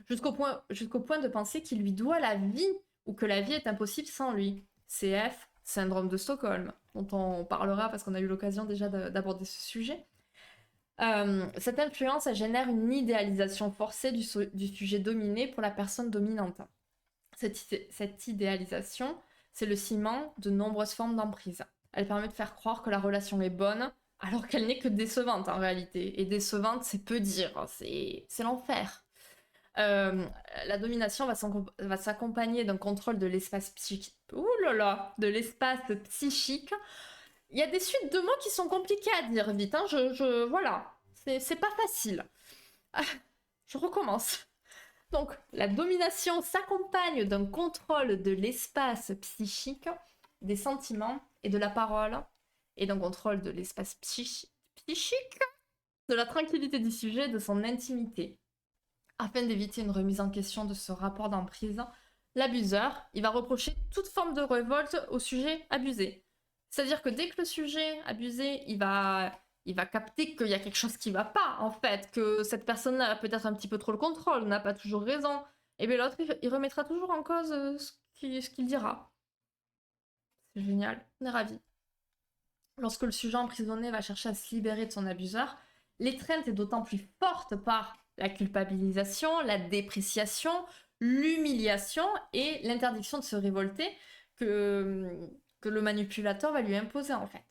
jusqu'au point de penser qu'il lui doit la vie, ou que la vie est impossible sans lui. CF, syndrome de Stockholm, dont on parlera parce qu'on a eu l'occasion déjà d'aborder ce sujet. Cette influence, elle génère une idéalisation forcée du sujet dominé pour la personne dominante. Cette idéalisation, c'est le ciment de nombreuses formes d'emprise. Elle permet de faire croire que la relation est bonne, alors qu'elle n'est que décevante en réalité. Et décevante, c'est peu dire, c'est l'enfer. La domination va s'accompagner d'un contrôle de l'espace psychique. Ouh là là, de l'espace psychique. Il y a des suites de mots qui sont compliquées à dire vite. Hein. Voilà, c'est pas facile. Ah, je recommence. Donc, la domination s'accompagne d'un contrôle de l'espace psychique, des sentiments et de la parole, et d'un contrôle de l'espace psychique, de la tranquillité du sujet, de son intimité. Afin d'éviter une remise en question de ce rapport d'emprise, l'abuseur, il va reprocher toute forme de révolte au sujet abusé. C'est-à-dire que dès que le sujet abusé, il va capter qu'il y a quelque chose qui va pas, en fait, que cette personne-là a peut-être un petit peu trop le contrôle, n'a pas toujours raison, et bien l'autre, il remettra toujours en cause ce qu'il dira. C'est génial, on est ravis. Lorsque le sujet emprisonné va chercher à se libérer de son abuseur, l'étreinte est d'autant plus forte par la culpabilisation, la dépréciation, l'humiliation et l'interdiction de se révolter que le manipulateur va lui imposer en fait.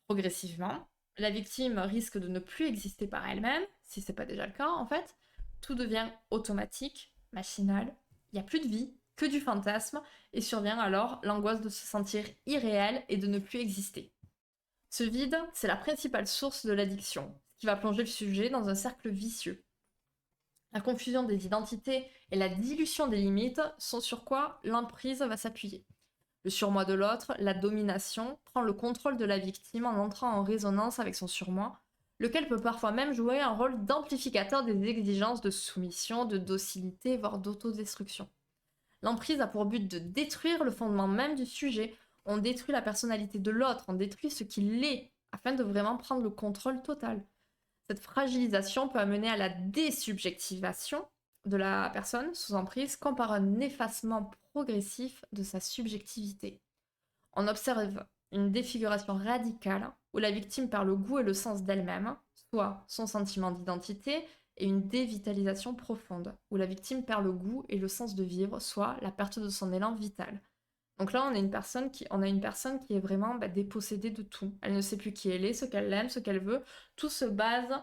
Progressivement, la victime risque de ne plus exister par elle-même, si c'est pas déjà le cas en fait. Tout devient automatique, machinal, il n'y a plus de vie, que du fantasme, et survient alors l'angoisse de se sentir irréel et de ne plus exister. Ce vide, c'est la principale source de l'addiction, ce qui va plonger le sujet dans un cercle vicieux. La confusion des identités et la dilution des limites sont sur quoi l'emprise va s'appuyer. Le surmoi de l'autre, la domination, prend le contrôle de la victime en entrant en résonance avec son surmoi, lequel peut parfois même jouer un rôle d'amplificateur des exigences de soumission, de docilité, voire d'autodestruction. L'emprise a pour but de détruire le fondement même du sujet. On détruit la personnalité de l'autre, on détruit ce qu'il est, afin de vraiment prendre le contrôle total. Cette fragilisation peut amener à la désubjectivation de la personne sous emprise, comme par un effacement progressif de sa subjectivité. On observe une défiguration radicale où la victime perd le goût et le sens d'elle-même, soit son sentiment d'identité, et une dévitalisation profonde, où la victime perd le goût et le sens de vivre, soit la perte de son élan vital. Donc là, on a une personne qui est vraiment dépossédée de tout. Elle ne sait plus qui elle est, ce qu'elle aime, ce qu'elle veut. Tout se base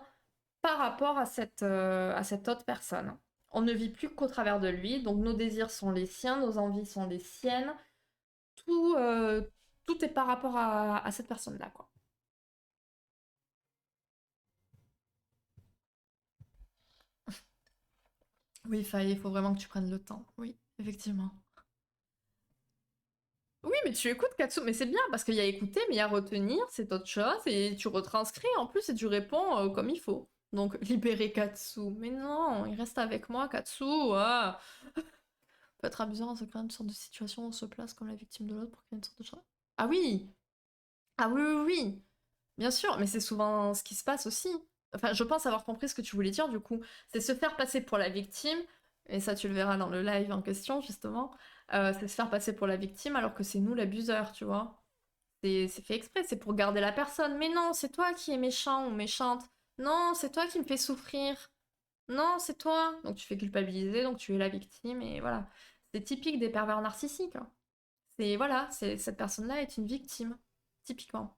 par rapport à cette autre personne. On ne vit plus qu'au travers de lui, donc nos désirs sont les siens, nos envies sont les siennes, tout est par rapport à cette personne-là, quoi. Oui, il faut vraiment que tu prennes le temps. Oui, effectivement. Oui, mais tu écoutes Katsu, mais c'est bien parce qu'il y a écouter, mais il y a retenir, c'est autre chose, et tu retranscris en plus et tu réponds comme il faut. Donc, libérer Katsu. Mais non, il reste avec moi, Katsu. Ah. Peut être amusant dans ce créer une sorte de situation où on se place comme la victime de l'autre pour créer une sorte de chose. Ah oui! Ah oui, oui, oui! Bien sûr, mais c'est souvent ce qui se passe aussi. Enfin, je pense avoir compris ce que tu voulais dire du coup. C'est se faire passer pour la victime, et ça tu le verras dans le live en question justement. C'est se faire passer pour la victime alors que c'est nous l'abuseur, tu vois. C'est fait exprès, c'est pour garder la personne. Mais non, c'est toi qui es méchant ou méchante. Non, c'est toi qui me fais souffrir. Non, c'est toi. Donc tu fais culpabiliser, donc tu es la victime, et voilà. C'est typique des pervers narcissiques, hein. C'est voilà, cette personne-là est une victime, typiquement.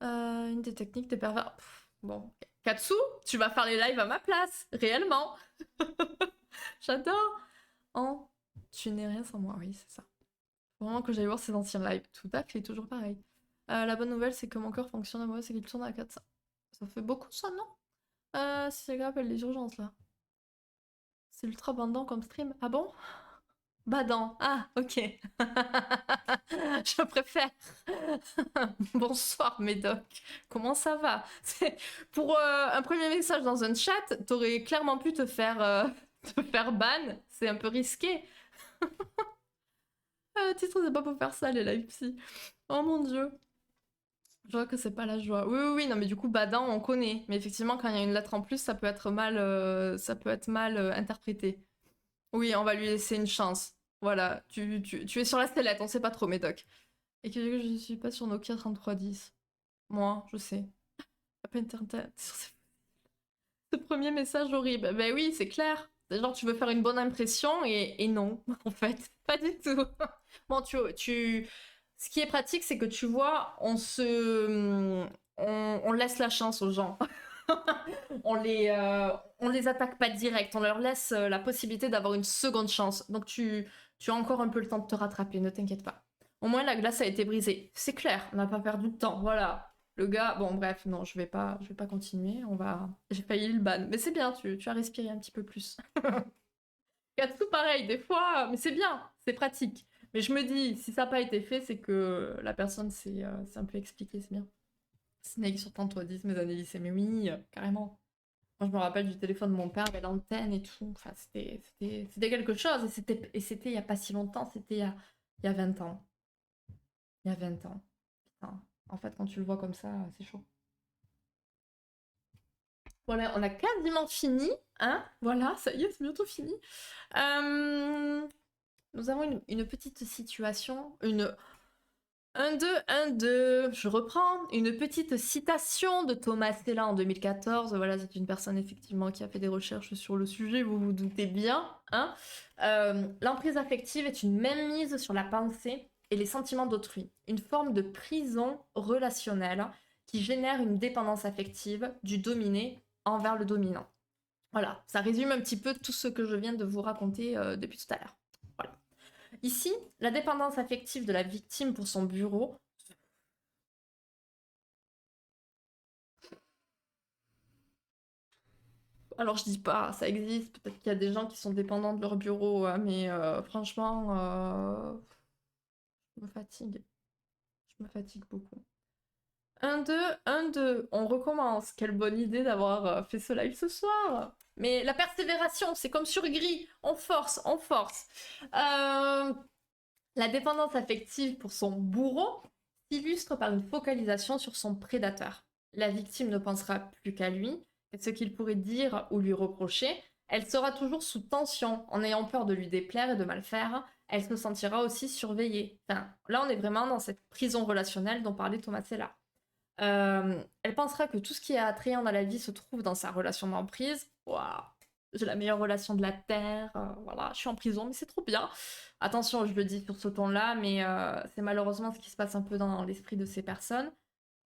Une des techniques des pervers. Bon, Katsu, tu vas faire les lives à ma place, réellement. J'adore. Oh, tu n'es rien sans moi, oui, c'est ça. Faut vraiment que j'aille voir ces anciens lives. Tout à fait, toujours pareil. La bonne nouvelle, c'est que mon cœur fonctionne à moi, c'est qu'il tourne à 400. Ça fait beaucoup, ça, non? Si c'est grave, appelle les urgences, là. C'est ultra bandant comme stream. Ah bon? Badant. Ah, ok. Je préfère. Bonsoir, Médoc. Comment ça va? Pour un premier message dans un chat, t'aurais clairement pu te faire ban. C'est un peu risqué. Titre, c'est pas pour faire ça, les live psy. Oh mon dieu. Je vois que c'est pas la joie. Oui, oui, oui, non, mais du coup, badant, on connaît. Mais effectivement, quand il y a une lettre en plus, ça peut être mal interprété. Oui, on va lui laisser une chance. Voilà, tu es sur la sellette, on sait pas trop, Médoc. Et que je suis pas sur Nokia 3310. Moi, je sais. Pas internet sur ce premier message horrible. Ben oui, c'est clair. C'est genre, tu veux faire une bonne impression et non, en fait. Pas du tout. Bon, ce qui est pratique, c'est que tu vois, on laisse la chance aux gens. On les attaque pas direct, on leur laisse la possibilité d'avoir une seconde chance. Donc tu as encore un peu le temps de te rattraper, ne t'inquiète pas. Au moins la glace a été brisée. C'est clair, on n'a pas perdu de temps, voilà. Le gars, bon bref, non, je vais pas continuer, j'ai failli le ban. Mais c'est bien, tu as respiré un petit peu plus. Katsu pareil, des fois, mais c'est bien, c'est pratique. Mais je me dis, si ça n'a pas été fait, c'est que la personne s'est un peu expliquée, c'est bien. Snake sur Tanto 10, mes années lycée, mais oui, carrément. Moi, je me rappelle du téléphone de mon père, mais l'antenne et tout. Enfin, c'était quelque chose. Et c'était il n'y a pas si longtemps, c'était il y a 20 ans. Il y a 20 ans. Putain. En fait, quand tu le vois comme ça, c'est chaud. Voilà, on a quasiment fini. Hein, voilà, ça y est, c'est bientôt fini. Nous avons une petite situation, un, deux, je reprends. Une petite citation de Thomas Stella en 2014. Voilà, c'est une personne effectivement qui a fait des recherches sur le sujet, vous vous doutez bien. Hein. L'emprise affective est une mainmise sur la pensée et les sentiments d'autrui. Une forme de prison relationnelle qui génère une dépendance affective du dominé envers le dominant. Voilà, ça résume un petit peu tout ce que je viens de vous raconter depuis tout à l'heure. Voilà. Ici, la dépendance affective de la victime pour son bourreau. Alors je dis pas, ça existe, peut-être qu'il y a des gens qui sont dépendants de leur bureau, hein, mais franchement, je me fatigue. Je me fatigue beaucoup. 1, 2, 1, 2, on recommence. Quelle bonne idée d'avoir fait ce live ce soir. Mais la persévération, c'est comme sur gris, on force, on force. La dépendance affective pour son bourreau s'illustre par une focalisation sur son prédateur. La victime ne pensera plus qu'à lui, et ce qu'il pourrait dire ou lui reprocher. Elle sera toujours sous tension, en ayant peur de lui déplaire et de mal faire. Elle se sentira aussi surveillée. Enfin, là, on est vraiment dans cette prison relationnelle dont parlait Thomas Sella. Elle pensera que tout ce qui est attrayant dans la vie se trouve dans sa relation d'emprise. Waouh, j'ai la meilleure relation de la Terre, voilà, je suis en prison, mais c'est trop bien. Attention, je le dis sur ce ton-là, mais c'est malheureusement ce qui se passe un peu dans l'esprit de ces personnes.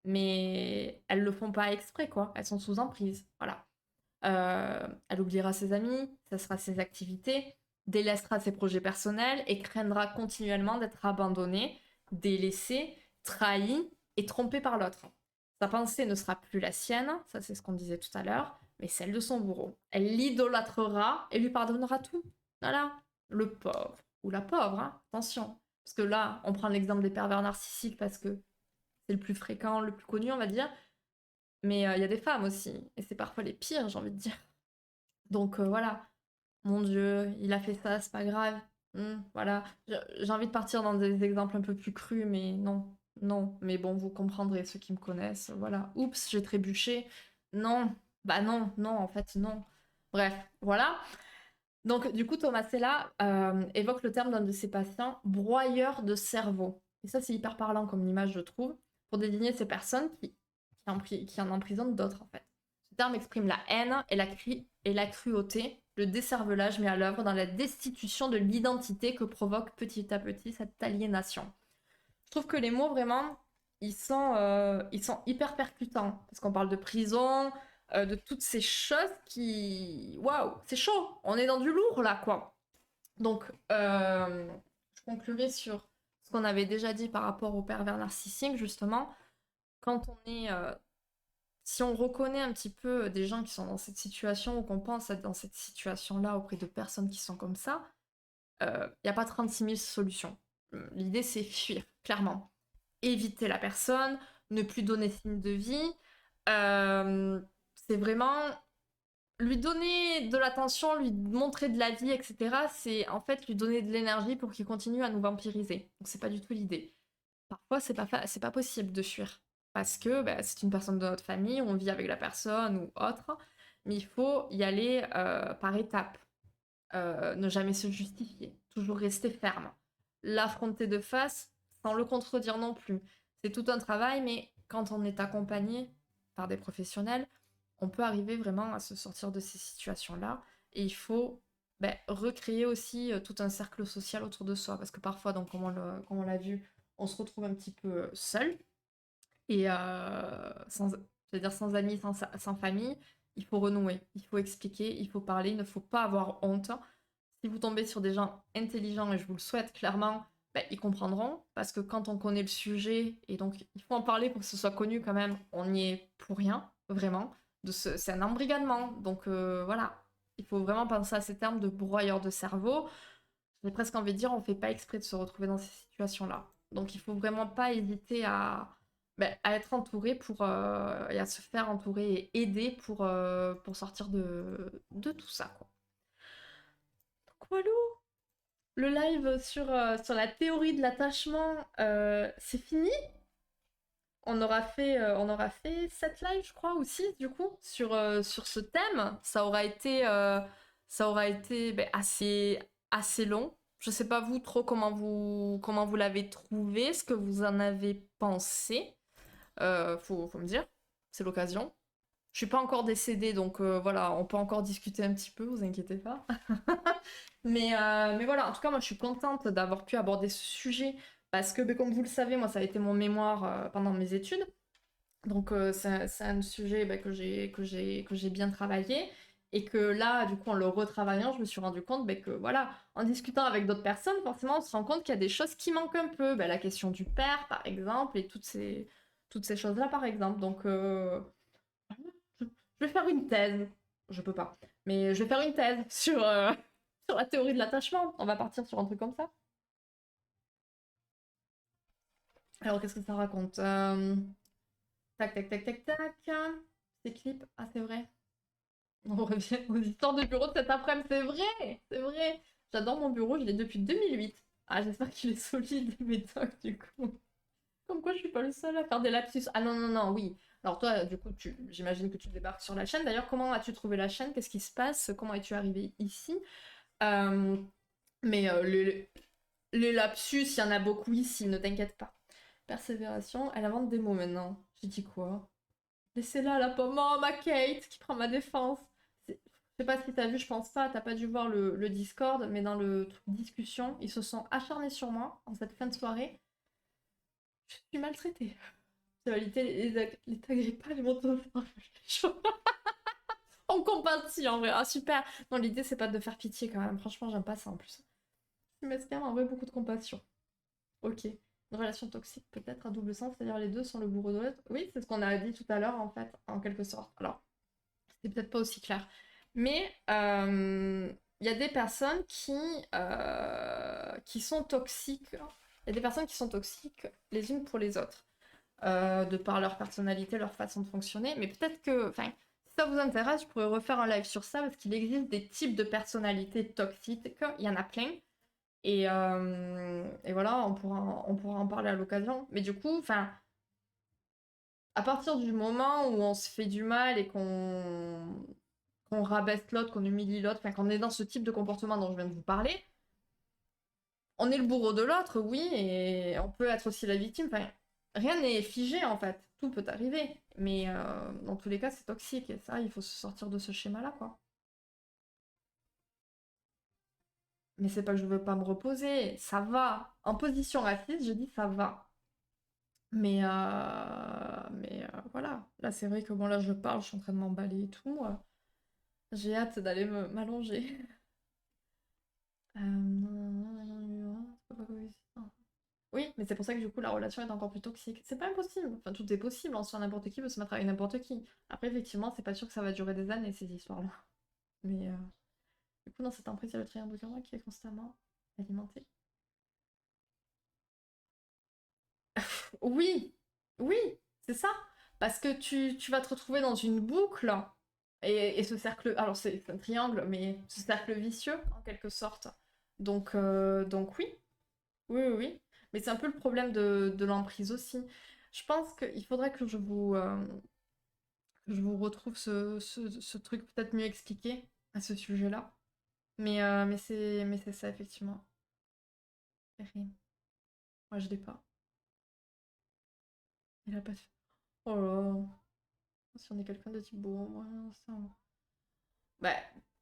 Mais elles le font pas exprès, quoi. Elles sont sous emprise, voilà. Elle oubliera ses amis, cessera ses activités, délaissera ses projets personnels et craindra continuellement d'être abandonnée délaissé, trahi et trompé par l'autre. Sa pensée ne sera plus la sienne, ça c'est ce qu'on disait tout à l'heure, mais celle de son bourreau. Elle l'idolâtrera et lui pardonnera tout. Voilà. Le pauvre, ou la pauvre, hein, attention. Parce que là, on prend l'exemple des pervers narcissiques parce que c'est le plus fréquent, le plus connu, on va dire. Mais il y a des femmes aussi, et c'est parfois les pires, j'ai envie de dire. Donc voilà, mon Dieu, il a fait ça, c'est pas grave. Voilà, j'ai envie de partir dans des exemples un peu plus crus, mais non, non. Mais bon, vous comprendrez ceux qui me connaissent. Voilà, oups, j'ai trébuché. Non, bah non, non, en fait, non. Bref, voilà. Donc, du coup, Thomas Sella évoque le terme d'un de ses patients, broyeur de cerveau. Et ça, c'est hyper parlant comme image, je trouve, pour désigner ces personnes qui en emprisonnent d'autres, en fait. Ce terme exprime la haine et la cruauté, le décervelage mis à l'œuvre dans la destitution de l'identité que provoque petit à petit cette aliénation. Je trouve que les mots, vraiment, ils sont hyper percutants. Parce qu'on parle de prison, de toutes ces choses qui... Waouh, c'est chaud. On est dans du lourd, là, quoi. Donc, je conclurai sur ce qu'on avait déjà dit par rapport au pervers narcissique, justement. Quand on est... si on reconnaît un petit peu des gens qui sont dans cette situation ou qu'on pense être dans cette situation-là auprès de personnes qui sont comme ça, il n'y a pas 36 000 solutions. L'idée, c'est fuir, clairement. Éviter la personne, ne plus donner signe de vie. C'est vraiment lui donner de l'attention, lui montrer de la vie, etc. C'est en fait lui donner de l'énergie pour qu'il continue à nous vampiriser. Donc c'est pas du tout l'idée. Parfois, c'est pas possible de fuir. Parce que bah, c'est une personne de notre famille, on vit avec la personne ou autre. Mais il faut y aller par étapes. Ne jamais se justifier. Toujours rester ferme. L'affronter de face sans le contredire non plus. C'est tout un travail, mais quand on est accompagné par des professionnels, on peut arriver vraiment à se sortir de ces situations-là. Et il faut recréer aussi tout un cercle social autour de soi. Parce que parfois, donc, comme on l'a vu, on se retrouve un petit peu seul. Et c'est-à-dire sans amis, sans famille, il faut renouer, il faut expliquer, il faut parler, il ne faut pas avoir honte. Si vous tombez sur des gens intelligents, et je vous le souhaite clairement, ils comprendront, parce que quand on connaît le sujet, et donc il faut en parler pour que ce soit connu quand même, on n'y est pour rien, vraiment. C'est un embrigadement, donc voilà. Il faut vraiment penser à ces termes de broyeur de cerveau. J'ai presque envie de dire, on fait pas exprès de se retrouver dans ces situations-là. Donc il faut vraiment pas hésiter à être entouré et à se faire entourer et aider pour sortir de tout ça, quoi. Donc voilà, le live sur la théorie de l'attachement, c'est fini. On aura fait 7 lives, je crois, aussi, du coup, sur ce thème. Ça aura été assez long. Je sais pas vous trop comment vous l'avez trouvé, ce que vous en avez pensé. Faut me dire, c'est l'occasion. Je suis pas encore décédée, donc voilà, on peut encore discuter un petit peu, vous inquiétez pas. Mais voilà, en tout cas, moi je suis contente d'avoir pu aborder ce sujet parce que, comme vous le savez, moi ça a été mon mémoire pendant mes études. Donc c'est un sujet que j'ai bien travaillé et que là, du coup, en le retravaillant, je me suis rendu compte que voilà, en discutant avec d'autres personnes, forcément, on se rend compte qu'il y a des choses qui manquent un peu. La question du père, par exemple, et toutes ces choses-là, par exemple. Donc je vais faire une thèse. Je peux pas. Mais je vais faire une thèse sur la théorie de l'attachement. On va partir sur un truc comme ça. Alors, qu'est-ce que ça raconte Tac, tac, tac, tac, tac. Ces clips. Ah, c'est vrai. On revient aux histoires de bureau de cet après-midi. C'est vrai, c'est vrai. J'adore mon bureau, je l'ai depuis 2008. Ah, j'espère qu'il est solide, mes tocs, du coup. Comme quoi, je suis pas le seul à faire des lapsus. Ah non, non, non, oui. Alors toi, du coup, j'imagine que tu débarques sur la chaîne. D'ailleurs, comment as-tu trouvé la chaîne? Qu'est-ce qui se passe? Comment es-tu arrivé ici? Euh, mais les lapsus, il y en a beaucoup ici, ne t'inquiète pas. Persévération, elle invente des mots maintenant. J'ai dit quoi? Laissez-la, la pomme. Oh, ma Kate, qui prend ma défense. Je sais pas si t'as vu, je pense pas, t'as pas dû voir le Discord, mais dans le truc discussion, ils se sont acharnés sur moi en cette fin de soirée. Je suis maltraitée. En réalité, les tagrippas, les motos, on compatit en vrai. Ah super. Non, l'idée c'est pas de faire pitié quand même. Franchement, j'aime pas ça en plus. Je m'exprime en vrai beaucoup de compassion. Ok. Une relation toxique peut-être à double sens, c'est-à-dire les deux sont le bourreau de l'autre. Oui, c'est ce qu'on a dit tout à l'heure en fait, en quelque sorte. Alors, c'est peut-être pas aussi clair. Mais il y a des personnes qui sont toxiques. Il y a des personnes qui sont toxiques les unes pour les autres, de par leur personnalité, leur façon de fonctionner. Mais peut-être que, enfin, si ça vous intéresse, je pourrais refaire un live sur ça parce qu'il existe des types de personnalités toxiques. Il y en a plein. Et voilà, on pourra en parler à l'occasion. Mais du coup, enfin, à partir du moment où on se fait du mal et qu'on rabaisse l'autre, qu'on humilie l'autre, enfin qu'on est dans ce type de comportement dont je viens de vous parler, on est le bourreau de l'autre, oui, et on peut être aussi la victime. Enfin, rien n'est figé en fait, tout peut arriver. Mais dans tous les cas, c'est toxique et ça, il faut se sortir de ce schéma-là, quoi. Mais c'est pas que je veux pas me reposer, ça va. En position assise, je dis ça va. Mais voilà, là c'est vrai que bon là je parle, je suis en train de m'emballer et tout. J'ai hâte d'aller m'allonger. Oui, mais c'est pour ça que du coup la relation est encore plus toxique. C'est pas impossible. Enfin, tout est possible. En soi, n'importe qui peut se mettre avec n'importe qui. Après, effectivement, c'est pas sûr que ça va durer des années ces histoires-là. Mais du coup, dans cette emprise, il y a le triangle karma qui est constamment alimenté. Oui, oui, c'est ça. Parce que tu vas te retrouver dans une boucle et ce cercle. Alors, c'est un triangle, mais ce cercle vicieux, en quelque sorte. Donc oui. Oui, oui, oui. Mais c'est un peu le problème de l'emprise aussi. Je pense qu'il faudrait que je vous retrouve ce truc peut-être mieux expliqué à ce sujet-là. Mais c'est ça, effectivement. Terrible. Moi, je l'ai pas. Il a pas de... Oh là là. Si on est quelqu'un de type beau, moi, ça... Bah,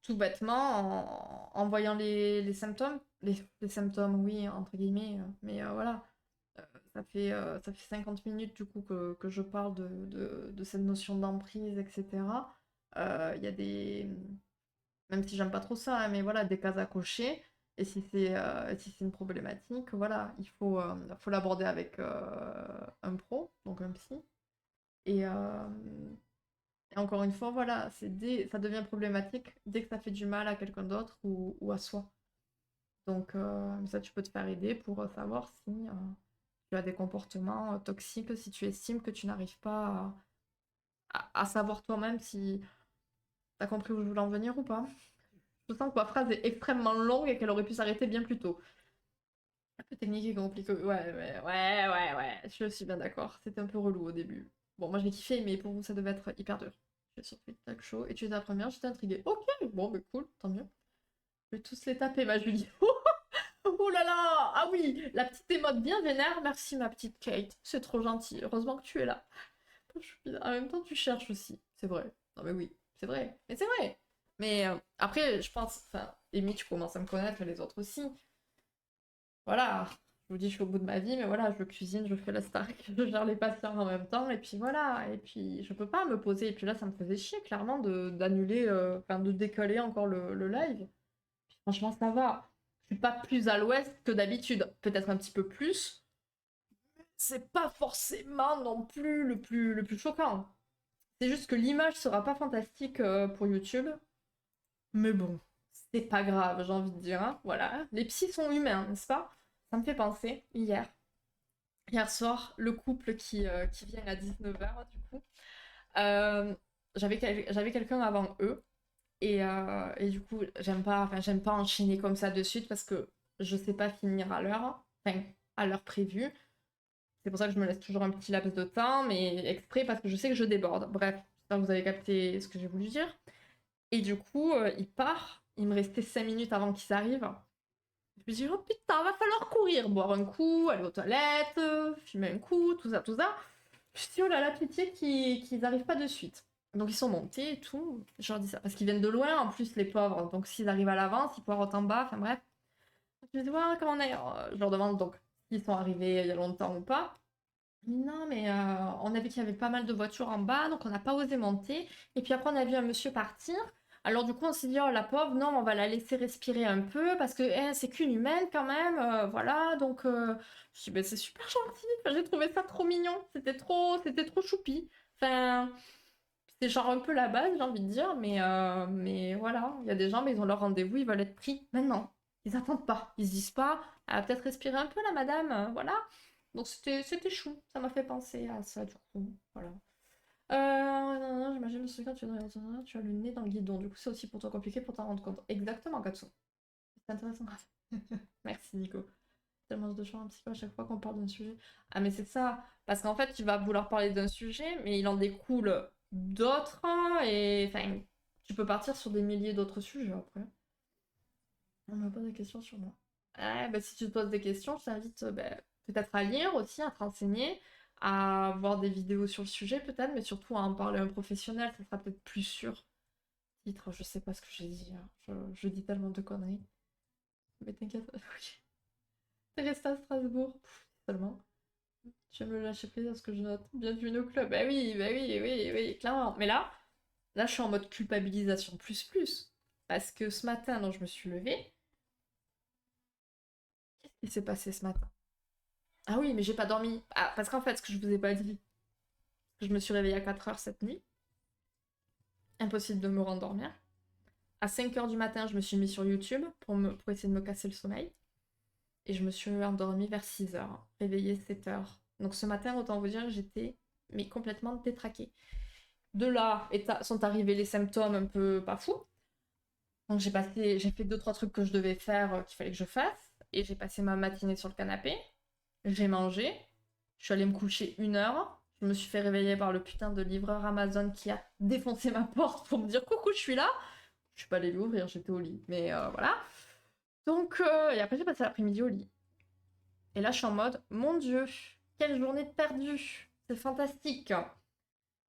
tout bêtement, en voyant les symptômes, les symptômes, oui, entre guillemets, mais voilà. Ça fait 50 minutes du coup que je parle de cette notion d'emprise, etc. Il y a des... Même si j'aime pas trop ça, hein, mais voilà, des cases à cocher. Et si c'est une problématique, voilà, il faut l'aborder avec un pro, donc un psy. Et, euh, et encore une fois, voilà, ça devient problématique dès que ça fait du mal à quelqu'un d'autre ou à soi. Donc ça, tu peux te faire aider pour savoir si tu as des comportements toxiques, si tu estimes que tu n'arrives pas à savoir toi-même si tu as compris où je voulais en venir ou pas. Je sens que ma phrase est extrêmement longue et qu'elle aurait pu s'arrêter bien plus tôt. Un peu technique et compliqué. Ouais, ouais, ouais, ouais, ouais, je suis bien d'accord. C'était un peu relou au début. Bon, moi j'ai kiffé, mais pour vous, ça devait être hyper dur. J'ai surpris talk show et tu étais la première, j'étais intriguée. Ok, bon, mais cool, tant mieux. Je vais tous les taper, ma Julie. Oh là là! Ah oui! La petite émote bien vénère. Merci, ma petite Kate. C'est trop gentil. Heureusement que tu es là. En même temps, tu cherches aussi. C'est vrai. Non, mais oui, c'est vrai. Mais c'est vrai. Mais après, je pense. Enfin, Amy, tu commences à me connaître, les autres aussi. Voilà. Je vous dis, je suis au bout de ma vie, mais voilà, je cuisine, je fais la star, je gère les patients en même temps, et puis voilà. Et puis, je peux pas me poser. Et puis là, ça me faisait chier, clairement, d'annuler, enfin, de décaler encore le live. Franchement, ça va. Je suis pas plus à l'ouest que d'habitude. Peut-être un petit peu plus. C'est pas forcément non plus le plus choquant. C'est juste que l'image sera pas fantastique pour YouTube. Mais bon, c'est pas grave, j'ai envie de dire, hein. Voilà. Les psys sont humains, n'est-ce pas? Ça me fait penser, hier soir, le couple qui vient à 19h, du coup. Euh, j'avais quelqu'un avant eux. Et du coup, j'aime pas enchaîner comme ça de suite parce que je sais pas finir à l'heure, enfin, à l'heure prévue. C'est pour ça que je me laisse toujours un petit laps de temps, mais exprès parce que je sais que je déborde. Bref, j'espère que vous avez capté ce que j'ai voulu dire. Et du coup, il part. Il me restait 5 minutes avant qu'ils arrivent. Je me dis, oh putain, va falloir courir, boire un coup, aller aux toilettes, fumer un coup, tout ça, tout ça. Je me dis, oh là là, pitié qu'ils n'arrivent pas de suite. Donc ils sont montés et tout. Je leur dis ça. Parce qu'ils viennent de loin, en plus, les pauvres. Donc s'ils arrivent à l'avance, ils poireautent en bas. Enfin bref. Je me dis, ouais, comment on est. Je leur demande donc s'ils sont arrivés il y a longtemps ou pas. Non, mais on a vu qu'il y avait pas mal de voitures en bas, donc on n'a pas osé monter. Et puis après, on a vu un monsieur partir. Alors du coup, on s'est dit, oh la pauvre, non, on va la laisser respirer un peu parce que c'est qu'une humaine quand même, voilà. Donc, je me suis dit, ben, c'est super gentil. Enfin, j'ai trouvé ça trop mignon. C'était trop choupi. Enfin, c'est genre un peu la base, j'ai envie de dire, mais voilà. Il y a des gens, mais ils ont leur rendez-vous, ils veulent être pris maintenant. Ils attendent pas. Ils se disent pas, elle va peut-être respirer un peu la madame, voilà. Donc c'était chou. Ça m'a fait penser à ça du coup, voilà. Non, non, j'imagine le secret, tu as le nez dans le guidon. Du coup, c'est aussi pour toi compliqué pour t'en rendre compte. Exactement, Katsu. C'est intéressant. Merci, Nico. Tellement de choses un petit peu à chaque fois qu'on parle d'un sujet. Ah, mais c'est ça. Parce qu'en fait, tu vas vouloir parler d'un sujet, mais il en découle d'autres. Et enfin, tu peux partir sur des milliers d'autres sujets après. On me pose des questions sur moi. Ah, bah, si tu te poses des questions, je t'invite bah, peut-être à lire aussi, à te renseigner, à voir des vidéos sur le sujet peut-être, mais surtout à en parler à un professionnel, ça sera peut-être plus sûr. Titre, je sais pas ce que j'ai dit, hein. Je dis tellement de conneries. Mais t'inquiète, ok. T'es resté à Strasbourg, seulement. Tu vas me lâcher prise à ce que je note. Bienvenue au club. Bah oui, oui, oui, clairement. Mais là, je suis en mode culpabilisation plus plus. Parce que ce matin, donc je me suis levée. Qu'est-ce qui s'est passé ce matin? Ah oui, mais j'ai pas dormi. Ah, parce qu'en fait, ce que je vous ai pas dit, je me suis réveillée à 4 heures cette nuit. Impossible de me rendormir. À 5 heures du matin, je me suis mis sur YouTube pour essayer de me casser le sommeil. Et je me suis endormie vers 6 heures, réveillée 7 heures. Donc ce matin, autant vous dire, j'étais mais complètement détraquée. De là sont arrivés les symptômes un peu pas fous. Donc j'ai fait deux trois trucs que je devais faire, qu'il fallait que je fasse. Et j'ai passé ma matinée sur le canapé. J'ai mangé. Je suis allée me coucher 1 heure. Je me suis fait réveiller par le putain de livreur Amazon qui a défoncé ma porte pour me dire coucou, je suis là. Je suis pas allée l'ouvrir, j'étais au lit. Mais voilà. Donc, et après j'ai passé l'après-midi au lit. Et là, je suis en mode, mon Dieu, quelle journée perdue. C'est fantastique.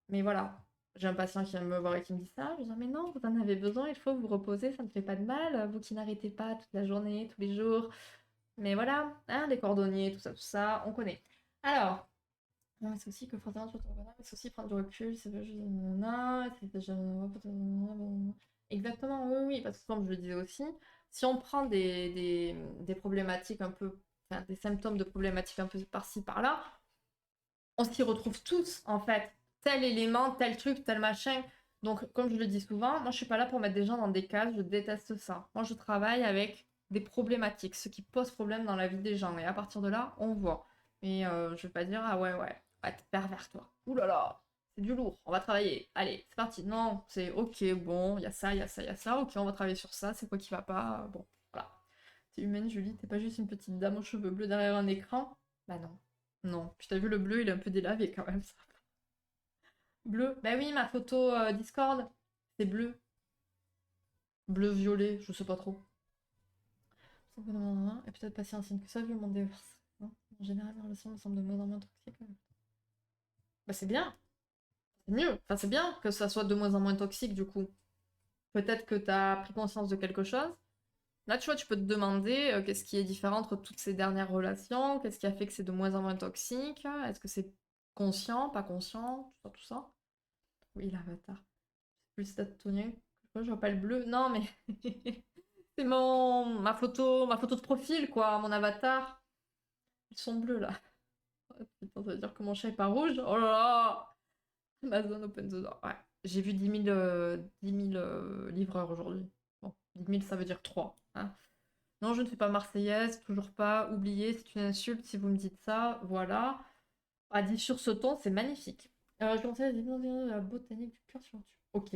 Mais voilà, j'ai un patient qui vient me voir et qui me dit ça. Je dis, mais non, vous en avez besoin, il faut vous reposer, ça ne fait pas de mal. Vous qui n'arrêtez pas toute la journée, tous les jours. Mais voilà, hein, les cordonniers, tout ça, on connaît. Alors, non, c'est aussi que forcément, tu te reconnais, mais c'est aussi prendre du recul, c'est pas juste nanana, c'est déjà... Exactement, oui, oui, parce que comme je le disais aussi, si on prend des problématiques un peu, enfin, des symptômes de problématiques un peu par-ci, par-là, on s'y retrouve tous, en fait. Tel élément, tel truc, tel machin. Donc, comme je le dis souvent, moi, je suis pas là pour mettre des gens dans des cases, je déteste ça. Moi, je travaille avec des problématiques, ce qui pose problème dans la vie des gens. Et à partir de là, on voit. Et je vais pas dire, ah ouais, ouais, t'es pervers, toi. Ouh là là, c'est du lourd, on va travailler. Allez, c'est parti. Non, c'est ok, bon, il y a ça, il y a ça, il y a ça. Ok, on va travailler sur ça, c'est quoi qui va pas. Bon, voilà. T'es humaine, Julie, t'es pas juste une petite dame aux cheveux bleus derrière un écran. Bah non. Non. Puis t'as vu le bleu, il est un peu délavé quand même, ça. Bleu. Bah oui, ma photo Discord, c'est bleu. Bleu-violet, je sais pas trop. Et peut-être pas si ancienne que ça, vu mon divorce. En général, mes relations me semblent de moins en moins toxiques. Bah c'est bien, c'est mieux. Enfin, c'est bien que ça soit de moins en moins toxique, du coup. Peut-être que t'as pris conscience de quelque chose. Là, tu vois, tu peux te demander qu'est-ce qui est différent entre toutes ces dernières relations, qu'est-ce qui a fait que c'est de moins en moins toxique, est-ce que c'est conscient, pas conscient, tout ça, tout ça. Oui, l'avatar. Plus daltonien. Pourquoi je vois pas le bleu? Non, mais c'est ma photo de profil, quoi, mon avatar. Ils sont bleus, là. Oh, putain, ça veut dire que mon chat est pas rouge? Oh là là! Amazon open the door. Ouais. J'ai vu 10 000 livreurs aujourd'hui. Bon, 10 000, ça veut dire 3. Hein. Non, je ne suis pas marseillaise, toujours pas. Oubliez, c'est une insulte si vous me dites ça. Voilà. A dit sur ce ton, c'est magnifique. Je conseille la botanique du cœur sur YouTube. Ok.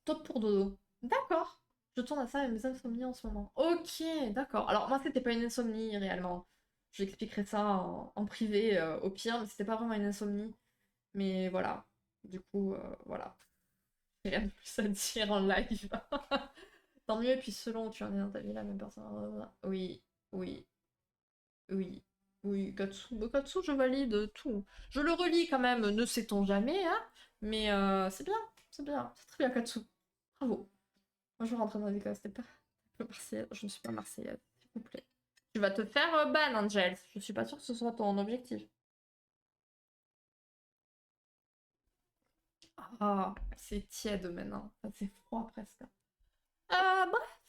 Top pour dodo. D'accord. Je tourne à ça avec mes insomnies en ce moment. Ok, d'accord. Alors, moi, c'était pas une insomnie réellement. Je l'expliquerai ça en privé au pire, mais c'était pas vraiment une insomnie. Mais voilà. Du coup, voilà. Rien de plus à dire en live. Tant mieux, et puis selon où tu en es dans ta vie, la même personne. Oui, oui, oui, oui. Katsu, bah, Katsu, je valide tout. Je le relis quand même, ne sait-on jamais, hein. Mais c'est bien, c'est bien. C'est très bien, Katsu. Bravo. Moi, je vais rentrer dans les cas, c'était pas un peu marseillaise. Je ne suis pas marseillaise, s'il vous plaît. Tu vas te faire ban, Angel. Je suis pas sûre que ce soit ton objectif. Ah, c'est tiède maintenant. Enfin, c'est froid presque. Bref.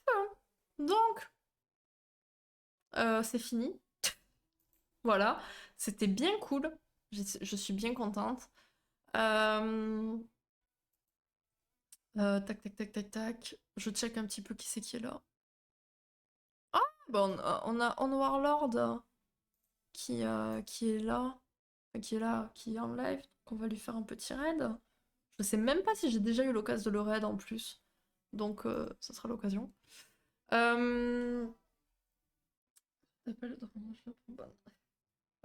Donc, c'est fini. Voilà. C'était bien cool. Je suis bien contente. Euh, tac, tac, tac, tac, tac. Je check un petit peu qui c'est qui est là. Ah, bah on a On Warlord qui est là. Qui est là, qui est en live. Donc on va lui faire un petit raid. Je sais même pas si j'ai déjà eu l'occasion de le raid en plus. Donc ça sera l'occasion. Euh... T'appelles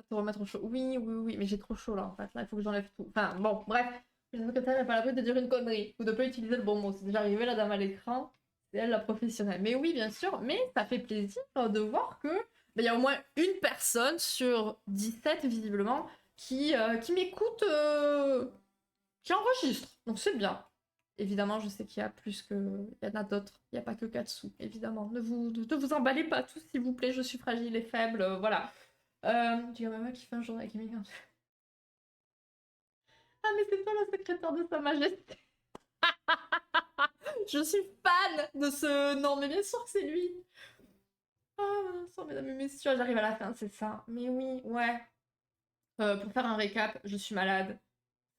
te remettre au chaud. Oui, oui, oui, mais j'ai trop chaud là en fait. Là, il faut que j'enlève tout. Enfin, bon, bref. Le secrétaire n'est pas l'abri de dire une connerie ou de pas utiliser le bon mot. C'est déjà arrivé, la dame à l'écran. C'est elle la professionnelle. Mais oui, bien sûr, mais ça fait plaisir de voir que il y a au moins une personne sur 17 visiblement qui m'écoute, qui enregistre. Donc c'est bien. Évidemment, je sais qu'il y a plus que. Il y en a d'autres. Il n'y a pas que Katsu, évidemment. Ne vous emballez pas tous, s'il vous plaît. Je suis fragile et faible. Voilà. Tu as maman qui fait un journal avec Emily. Ah, mais c'est toi la secrétaire de Sa Majesté. Je suis fan de ce. Non, mais bien sûr que c'est lui. Ah, mesdames et messieurs, j'arrive à la fin, c'est ça. Mais oui, ouais. Pour faire un récap, je suis malade.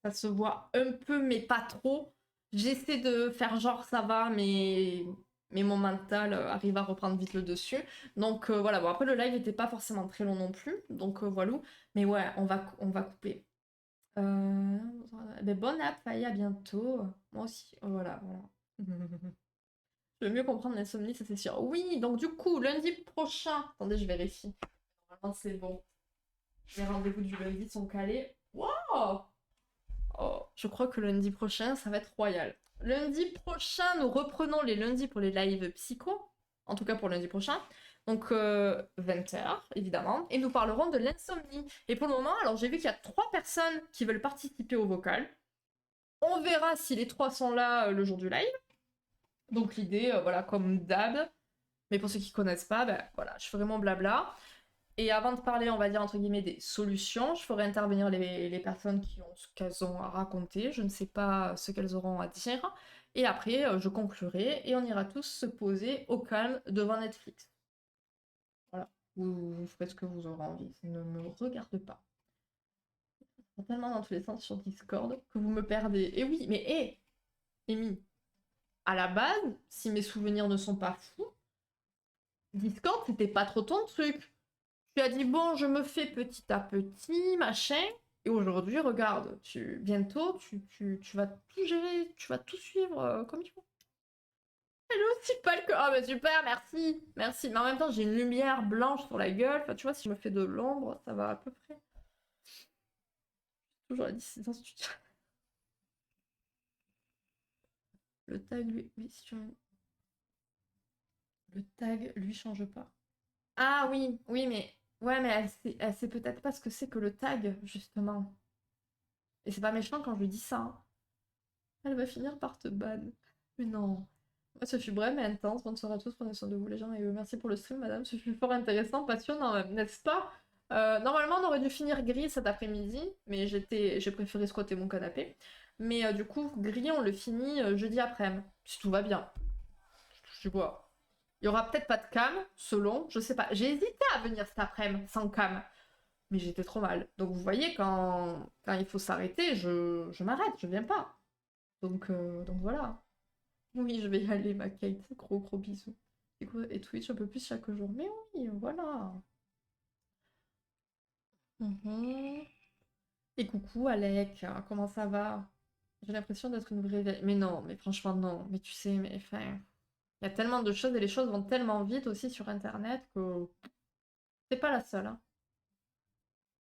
Ça se voit un peu, mais pas trop. J'essaie de faire genre ça va, mais mon mental arrive à reprendre vite le dessus. Donc voilà, bon après le live était pas forcément très long non plus, donc voilà. Mais ouais, on va couper. Euh... Mais bonne app, Faye, à bientôt. Moi aussi, voilà, voilà. Je veux mieux comprendre l'insomnie, ça c'est sûr. Oui, donc du coup, lundi prochain. Attendez, je vérifie. Normalement, c'est bon. Les rendez-vous du lundi sont calés. Wow! Oh, je crois que lundi prochain, ça va être royal. Lundi prochain, nous reprenons les lundis pour les lives psycho. En tout cas pour lundi prochain. Donc 20h, évidemment. Et nous parlerons de l'insomnie. Et pour le moment, alors j'ai vu qu'il y a 3 personnes qui veulent participer au vocal. On verra si les 3 sont là le jour du live. Donc l'idée, voilà, comme d'hab. Mais pour ceux qui connaissent pas, ben voilà, je ferai mon blabla. Et avant de parler, on va dire entre guillemets des solutions, je ferai intervenir les personnes qui ont ce qu'elles ont à raconter. Je ne sais pas ce qu'elles auront à dire. Et après, je conclurai et on ira tous se poser au calme devant Netflix. Voilà. Vous ferez ce que vous aurez envie. Ça ne me regarde pas. Tellement dans tous les sens sur Discord que vous me perdez. Et oui, mais hé, Amy, à la base, si mes souvenirs ne sont pas fous, Discord, c'était pas trop ton truc. Tu as dit, bon, je me fais petit à petit, machin. Et aujourd'hui, regarde, bientôt, tu vas tout gérer, tu vas tout suivre comme il faut. Elle est aussi pâle que. Oh, bah super, merci, merci. Mais en même temps, j'ai une lumière blanche sur la gueule. Enfin, tu vois, si je me fais de l'ombre, ça va à peu près. Toujours la dissidence, tu dis. Le tag, lui. Oui, si tu veux. Le tag, lui, change pas. Ah oui, oui, mais. Ouais, mais elle sait peut-être pas ce que c'est que le tag, justement. Et c'est pas méchant quand je lui dis ça, hein. Elle va finir par te ban. Mais non. Ouais, ce fut bref mais intense. Bonne soirée à tous. Prenez soin de vous, les gens. Et merci pour le stream, madame. Ce fut fort intéressant, passionnant même, n'est-ce pas? Normalement, on aurait dû finir gris cet après-midi, mais j'ai préféré squatter mon canapé. Mais du coup, gris, on le finit jeudi après-midi, si tout va bien. Je sais pas. Il y aura peut-être pas de cam, selon, je sais pas. J'ai hésité à venir cet après-midi sans cam, mais j'étais trop mal. Donc vous voyez, quand il faut s'arrêter, je m'arrête, je viens pas. Donc voilà. Oui, je vais y aller, ma Kate. Gros gros bisous. Et Twitch un peu plus chaque jour. Mais oui, voilà. Mhm. Et coucou Alec, comment ça va? J'ai l'impression d'être une vraie vieille. Mais non, mais franchement non. Mais tu sais, mais enfin, il y a tellement de choses et les choses vont tellement vite aussi sur Internet que c'est pas la seule, hein.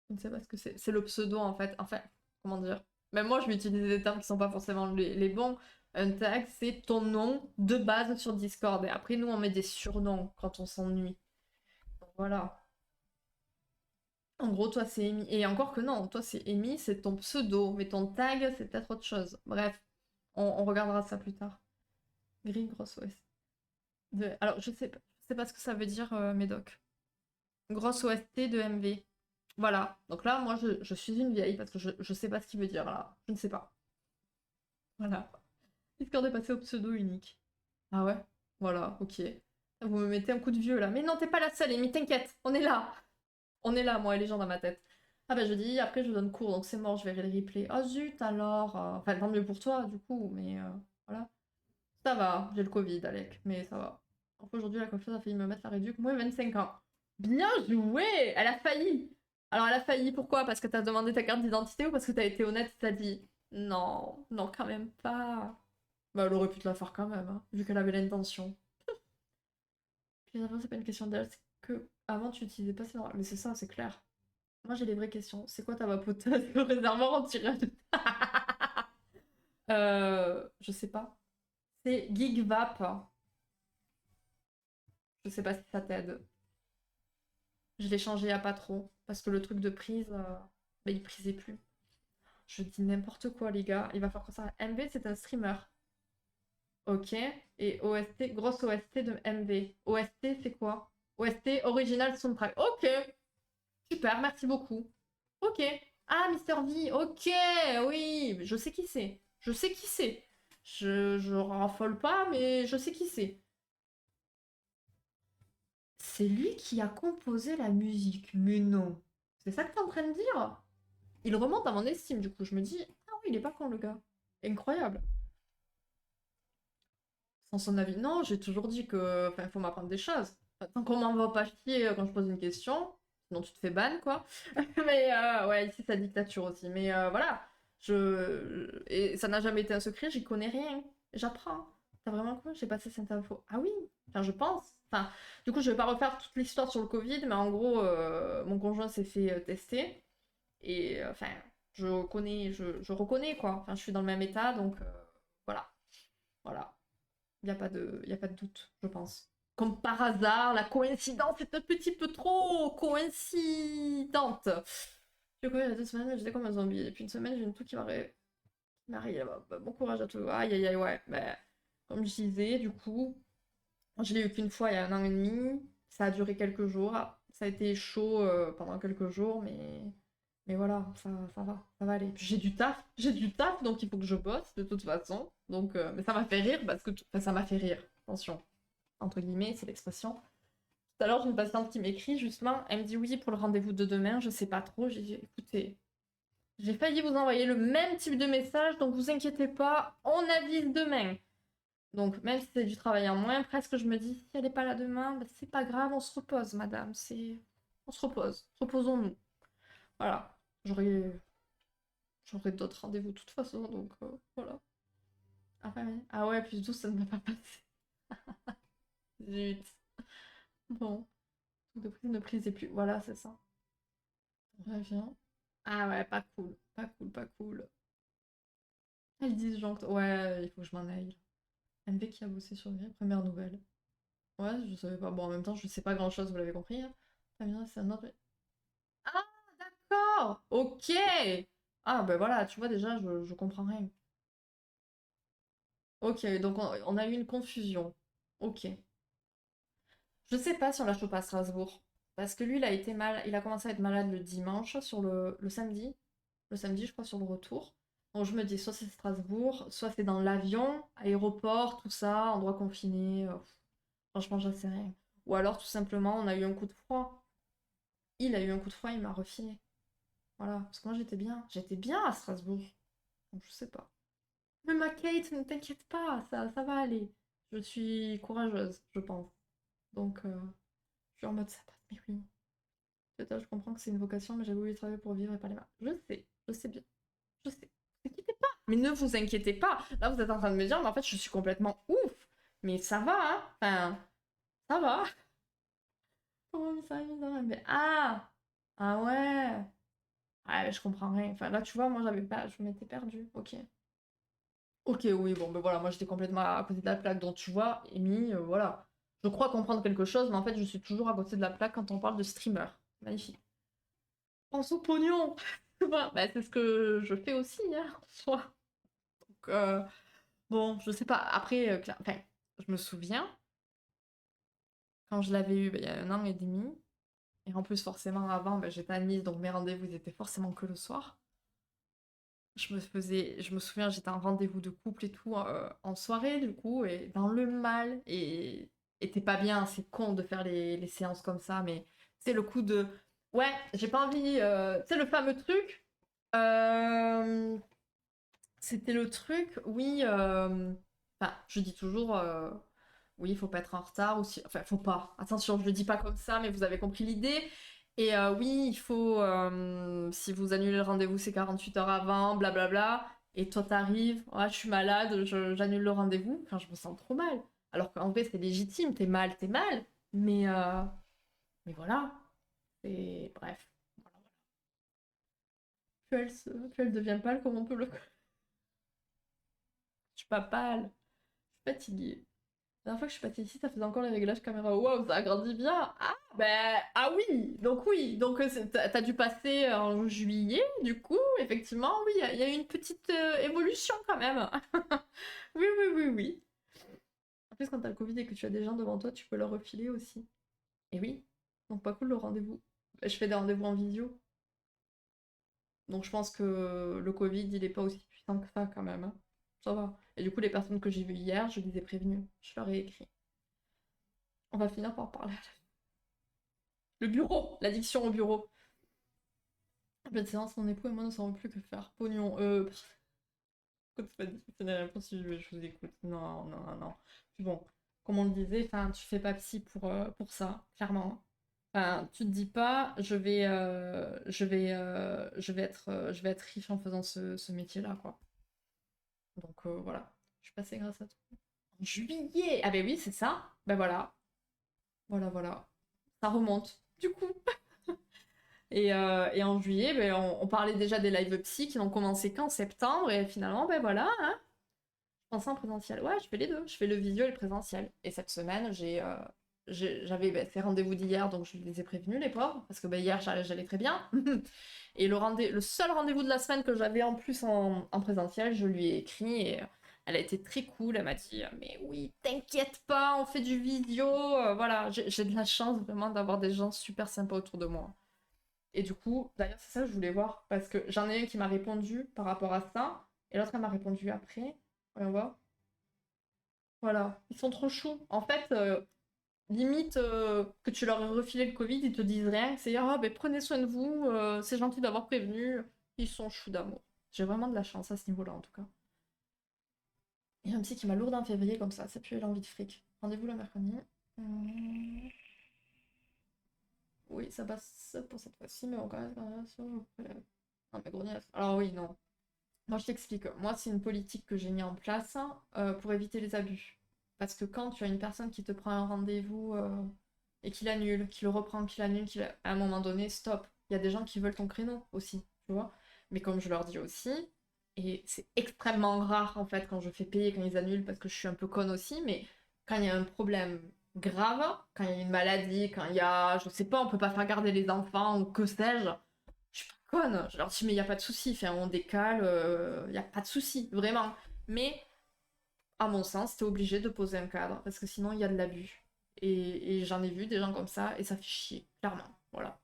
Je ne sais pas ce que c'est. C'est le pseudo en fait. Enfin, comment dire? Même moi, je vais utiliser des termes qui sont pas forcément les bons. Un tag, c'est ton nom de base sur Discord. Et après, nous, on met des surnoms quand on s'ennuie. Donc, voilà. En gros, toi, c'est Amy. Et encore que non, toi, c'est Amy, c'est ton pseudo. Mais ton tag, c'est peut-être autre chose. Bref, on regardera ça plus tard. Gris, grosse OS. Alors, je sais pas ce que ça veut dire, Médoc. Grosse OST de MV. Voilà. Donc là, moi, je suis une vieille parce que je sais pas ce qu'il veut dire là. Je ne sais pas. Voilà. Histoire de passer au pseudo unique. Ah ouais? Voilà, ok. Vous me mettez un coup de vieux là. Mais non, t'es pas la seule, Amy, t'inquiète, on est là. On est là, moi et les gens dans ma tête. Ah bah je dis, après je donne cours, donc c'est mort, je verrai le replay. Oh zut alors. Enfin, tant mieux pour toi, du coup, mais voilà. Ça va, j'ai le Covid, Alec, mais ça va. Enfin, aujourd'hui, la coiffeuse a failli me mettre la réduc, moins 25 ans. Bien joué! Elle a failli! Alors elle a failli, pourquoi? Parce que t'as demandé ta carte d'identité ou parce que t'as été honnête et t'as dit non, non, quand même pas. Bah, elle aurait pu te la faire quand même, hein, vu qu'elle avait l'intention. Puis avant, c'est pas une question d'âge, c'est que avant tu utilisais pas ces droits. Mais c'est ça, c'est clair. Moi, j'ai les vraies questions. C'est quoi ta vapoteuse le réservoir anti-rage? Je sais pas. C'est GigVap. Je sais pas si ça t'aide. Je l'ai changé il y a pas trop. Parce que le truc de prise, bah, il prisait plus. Je dis n'importe quoi, les gars. Il va falloir que ça. MV, c'est un streamer. Ok. Et OST, grosse OST de MV. OST, c'est quoi? OST, Original Soundtrack. Ok. Super, merci beaucoup. Ok. Ah, Mister V, ok, oui, je sais qui c'est. Je sais qui c'est. Je raffole pas, mais je sais qui c'est. C'est lui qui a composé la musique. Mais non. C'est ça que t'es en train de dire? Il remonte à mon estime, du coup. Je me dis, ah oui, il est pas con, le gars. Incroyable. Sans son avis, non, j'ai toujours dit que, enfin, il faut m'apprendre des choses. Tant qu'on m'envoie pas chier quand je pose une question, sinon tu te fais ban, quoi. Mais ouais, ici, c'est la dictature aussi. Mais voilà, et ça n'a jamais été un secret, j'y connais rien. J'apprends. T'as vraiment quoi? J'ai passé cette info. Ah oui, enfin, je pense. Enfin, du coup, je vais pas refaire toute l'histoire sur le Covid, mais en gros, mon conjoint s'est fait tester. Et enfin, je reconnais, quoi. Enfin, je suis dans le même état, donc voilà. Voilà. Y a pas de doute, je pense. Comme par hasard, la coïncidence est un petit peu trop coïncidente. Du coup, il y a 2 semaines, j'étais comme un zombie. Et puis une semaine, j'ai une toux qui m'arrive. Bon courage à toi. Aïe, aïe, aïe, ouais. Bah, comme je disais, du coup, je l'ai eu qu'une fois il y a 1 an et demi. Ça a duré quelques jours. Ça a été chaud pendant quelques jours, mais voilà, ça va aller. Puis j'ai du taf, donc il faut que je bosse de toute façon. Donc, mais ça m'a fait rire parce que, enfin, ça m'a fait rire. Attention, entre guillemets, c'est l'expression. Tout à l'heure, j'ai une patiente qui m'écrit justement, elle me dit oui pour le rendez-vous de demain, je sais pas trop. J'ai dit écoutez, j'ai failli vous envoyer le même type de message, donc vous inquiétez pas, on avise demain. Donc même si c'est du travail en moins, presque je me dis si elle n'est pas là demain, bah, c'est pas grave, on se repose, madame. On se repose, reposons-nous. Voilà. J'aurais j'aurais d'autres rendez-vous de toute façon, donc voilà. Ah ouais, ah ouais, plus 12, ça ne va pas passer. Zut. Bon, de prise ne prisez plus. Voilà, c'est ça. On revient. Ah ouais, pas cool. Pas cool, pas cool. Elles disjonctent. Ouais, il faut que je m'en aille. MV qui a bossé sur lui, première nouvelle. Ouais, je savais pas. Bon, en même temps, je sais pas grand-chose, vous l'avez compris, hein. Tamina, c'est un autre. Ah, d'accord. Ok. Ah, ben voilà, tu vois, déjà, je comprends rien. Ok, donc on a eu une confusion. Ok. Je sais pas si on l'a chopé à Strasbourg. Parce que lui, il a été mal, il a commencé à être malade le dimanche, sur le samedi. Le samedi, je crois, sur le retour. Donc je me dis, soit c'est Strasbourg, soit c'est dans l'avion, aéroport, tout ça, endroit confiné. Franchement, j'en sais rien. Ou alors, tout simplement, on a eu un coup de froid. Il a eu un coup de froid, il m'a refilé. Voilà. Parce que moi, j'étais bien. J'étais bien à Strasbourg. Donc je sais pas. Mais ma Kate, ne t'inquiète pas, ça va aller. Je suis courageuse, je pense. Donc, je suis en mode ça passe. Mais oui. Peut-être, je comprends que c'est une vocation, mais j'ai voulu travailler pour vivre et pas les mains. Je sais bien. Je sais. Ne vous inquiétez pas. Mais ne vous inquiétez pas. Là, vous êtes en train de me dire, mais en fait, je suis complètement ouf. Mais ça va, hein. Enfin, ça va. Comment ça va, mais ah! Ah ouais! Ah, mais je comprends rien. Enfin, là, tu vois, moi, j'avais pas... Je m'étais perdue. Ok. Ok, oui, bon, ben voilà, moi, j'étais complètement à côté de la plaque. Donc, tu vois, Amy, voilà. Je crois comprendre quelque chose, mais en fait, je suis toujours à côté de la plaque quand on parle de streamer. Magnifique. Pense au pognon! Bah, c'est ce que je fais aussi, hein, en soi. Donc, bon, je sais pas. Après, enfin, je me souviens, quand je l'avais eu, ben, il y a 1 an et demi, et en plus, forcément, avant, ben, j'étais à Nice, donc mes rendez-vous étaient forcément que le soir. je me souviens, j'étais en rendez-vous de couple et tout, en soirée, du coup, et dans le mal, et t'es pas bien, c'est con de faire les séances comme ça, mais c'est le coup de, ouais, j'ai pas envie, tu sais, le fameux truc, euh, c'était le truc, oui, enfin, je dis toujours, oui, il faut pas être en retard aussi. Enfin, faut pas. Attention, je le dis pas comme ça, mais vous avez compris l'idée. Et oui, il faut, si vous annulez le rendez-vous, c'est 48 heures avant, blablabla. Et toi, t'arrives, ouais, je suis malade, j'annule le rendez-vous. Enfin, je me sens trop mal. Alors qu'en vrai, c'est légitime, t'es mal, t'es mal. Mais voilà. Et bref. Voilà, voilà. Plus elle devient pâle, comme on peut le. Je suis pas pâle, je suis fatiguée. La dernière fois que je suis passée ici, ça faisait encore les réglages caméra. Waouh, ça a grandi bien. Ah, ben, ah oui, donc oui. Donc t'as dû passer en juillet, du coup, effectivement, oui, il y a eu une petite évolution quand même. Oui, oui, oui, oui. En plus, quand t'as le Covid et que tu as des gens devant toi, tu peux leur refiler aussi. Et oui, donc pas cool le rendez-vous. Je fais des rendez-vous en visio. Donc je pense que le Covid, il est pas aussi puissant que ça quand même, hein. Ça va. Et du coup, les personnes que j'ai vues hier, je les ai prévenues. Je leur ai écrit. On va finir par parler. Le bureau, l'addiction au bureau. En pleine séance, mon époux et moi ne savons plus que faire. Pognon, quand c'est pas difficile à répondre si je vous écoute. Non, non, non, non. Puis bon, comme on le disait, enfin, tu fais pas psy pour ça, clairement. Enfin, tu te dis pas, je vais être riche en faisant ce métier-là, quoi. Donc voilà, je suis passée grâce à toi. En juillet! Ah ben oui, c'est ça. Ben voilà, voilà, voilà. Ça remonte. Du coup. Et en juillet, ben, on parlait déjà des live psy qui n'ont commencé qu'en septembre, et finalement, ben voilà, hein, je pensais en présentiel. Ouais, je fais les deux, je fais le visio et le présentiel. Et cette semaine, j'avais ben, ces rendez-vous d'hier, donc je les ai prévenus, les pauvres, parce que ben, hier, j'allais très bien. Et le seul rendez-vous de la semaine que j'avais en plus en présentiel, je lui ai écrit, et elle a été très cool, elle m'a dit, mais oui, t'inquiète pas, on fait du visio, voilà, j'ai de la chance vraiment d'avoir des gens super sympas autour de moi. Et du coup, d'ailleurs, c'est ça que je voulais voir, parce que j'en ai un qui m'a répondu par rapport à ça, et l'autre, elle m'a répondu après. Voyons voir. Voilà, ils sont trop choux. En fait, limite que tu leur aies refilé le Covid, ils te disent rien. C'est ah, ben prenez soin de vous, c'est gentil d'avoir prévenu. Ils sont choux d'amour. J'ai vraiment de la chance à ce niveau-là, en tout cas. Il y a un psy qui m'a lourde en février, comme ça pue l'envie de fric. Rendez-vous le mercredi. Hum, Oui, ça passe pour cette fois-ci, mais on reste quand même sur. Non, mais grognasse. Alors oui, non. Moi, je t'explique. Moi, c'est une politique que j'ai mis en place pour éviter les abus. Parce que quand tu as une personne qui te prend un rendez-vous et qui l'annule, qui le reprend, qui l'annule, à un moment donné, stop. Il y a des gens qui veulent ton créneau aussi, tu vois. Mais comme je leur dis aussi, et c'est extrêmement rare en fait quand je fais payer, quand ils annulent, parce que je suis un peu conne aussi, mais quand il y a un problème grave, quand il y a une maladie, quand il y a, je sais pas, on peut pas faire garder les enfants ou que sais-je, je suis pas conne. Je leur dis, mais il n'y a pas de souci. Enfin, on décale, il n'y a pas de souci, vraiment. Mais, à mon sens, t'es obligé de poser un cadre, parce que sinon, il y a de l'abus. Et j'en ai vu des gens comme ça, et ça fait chier, clairement. Voilà.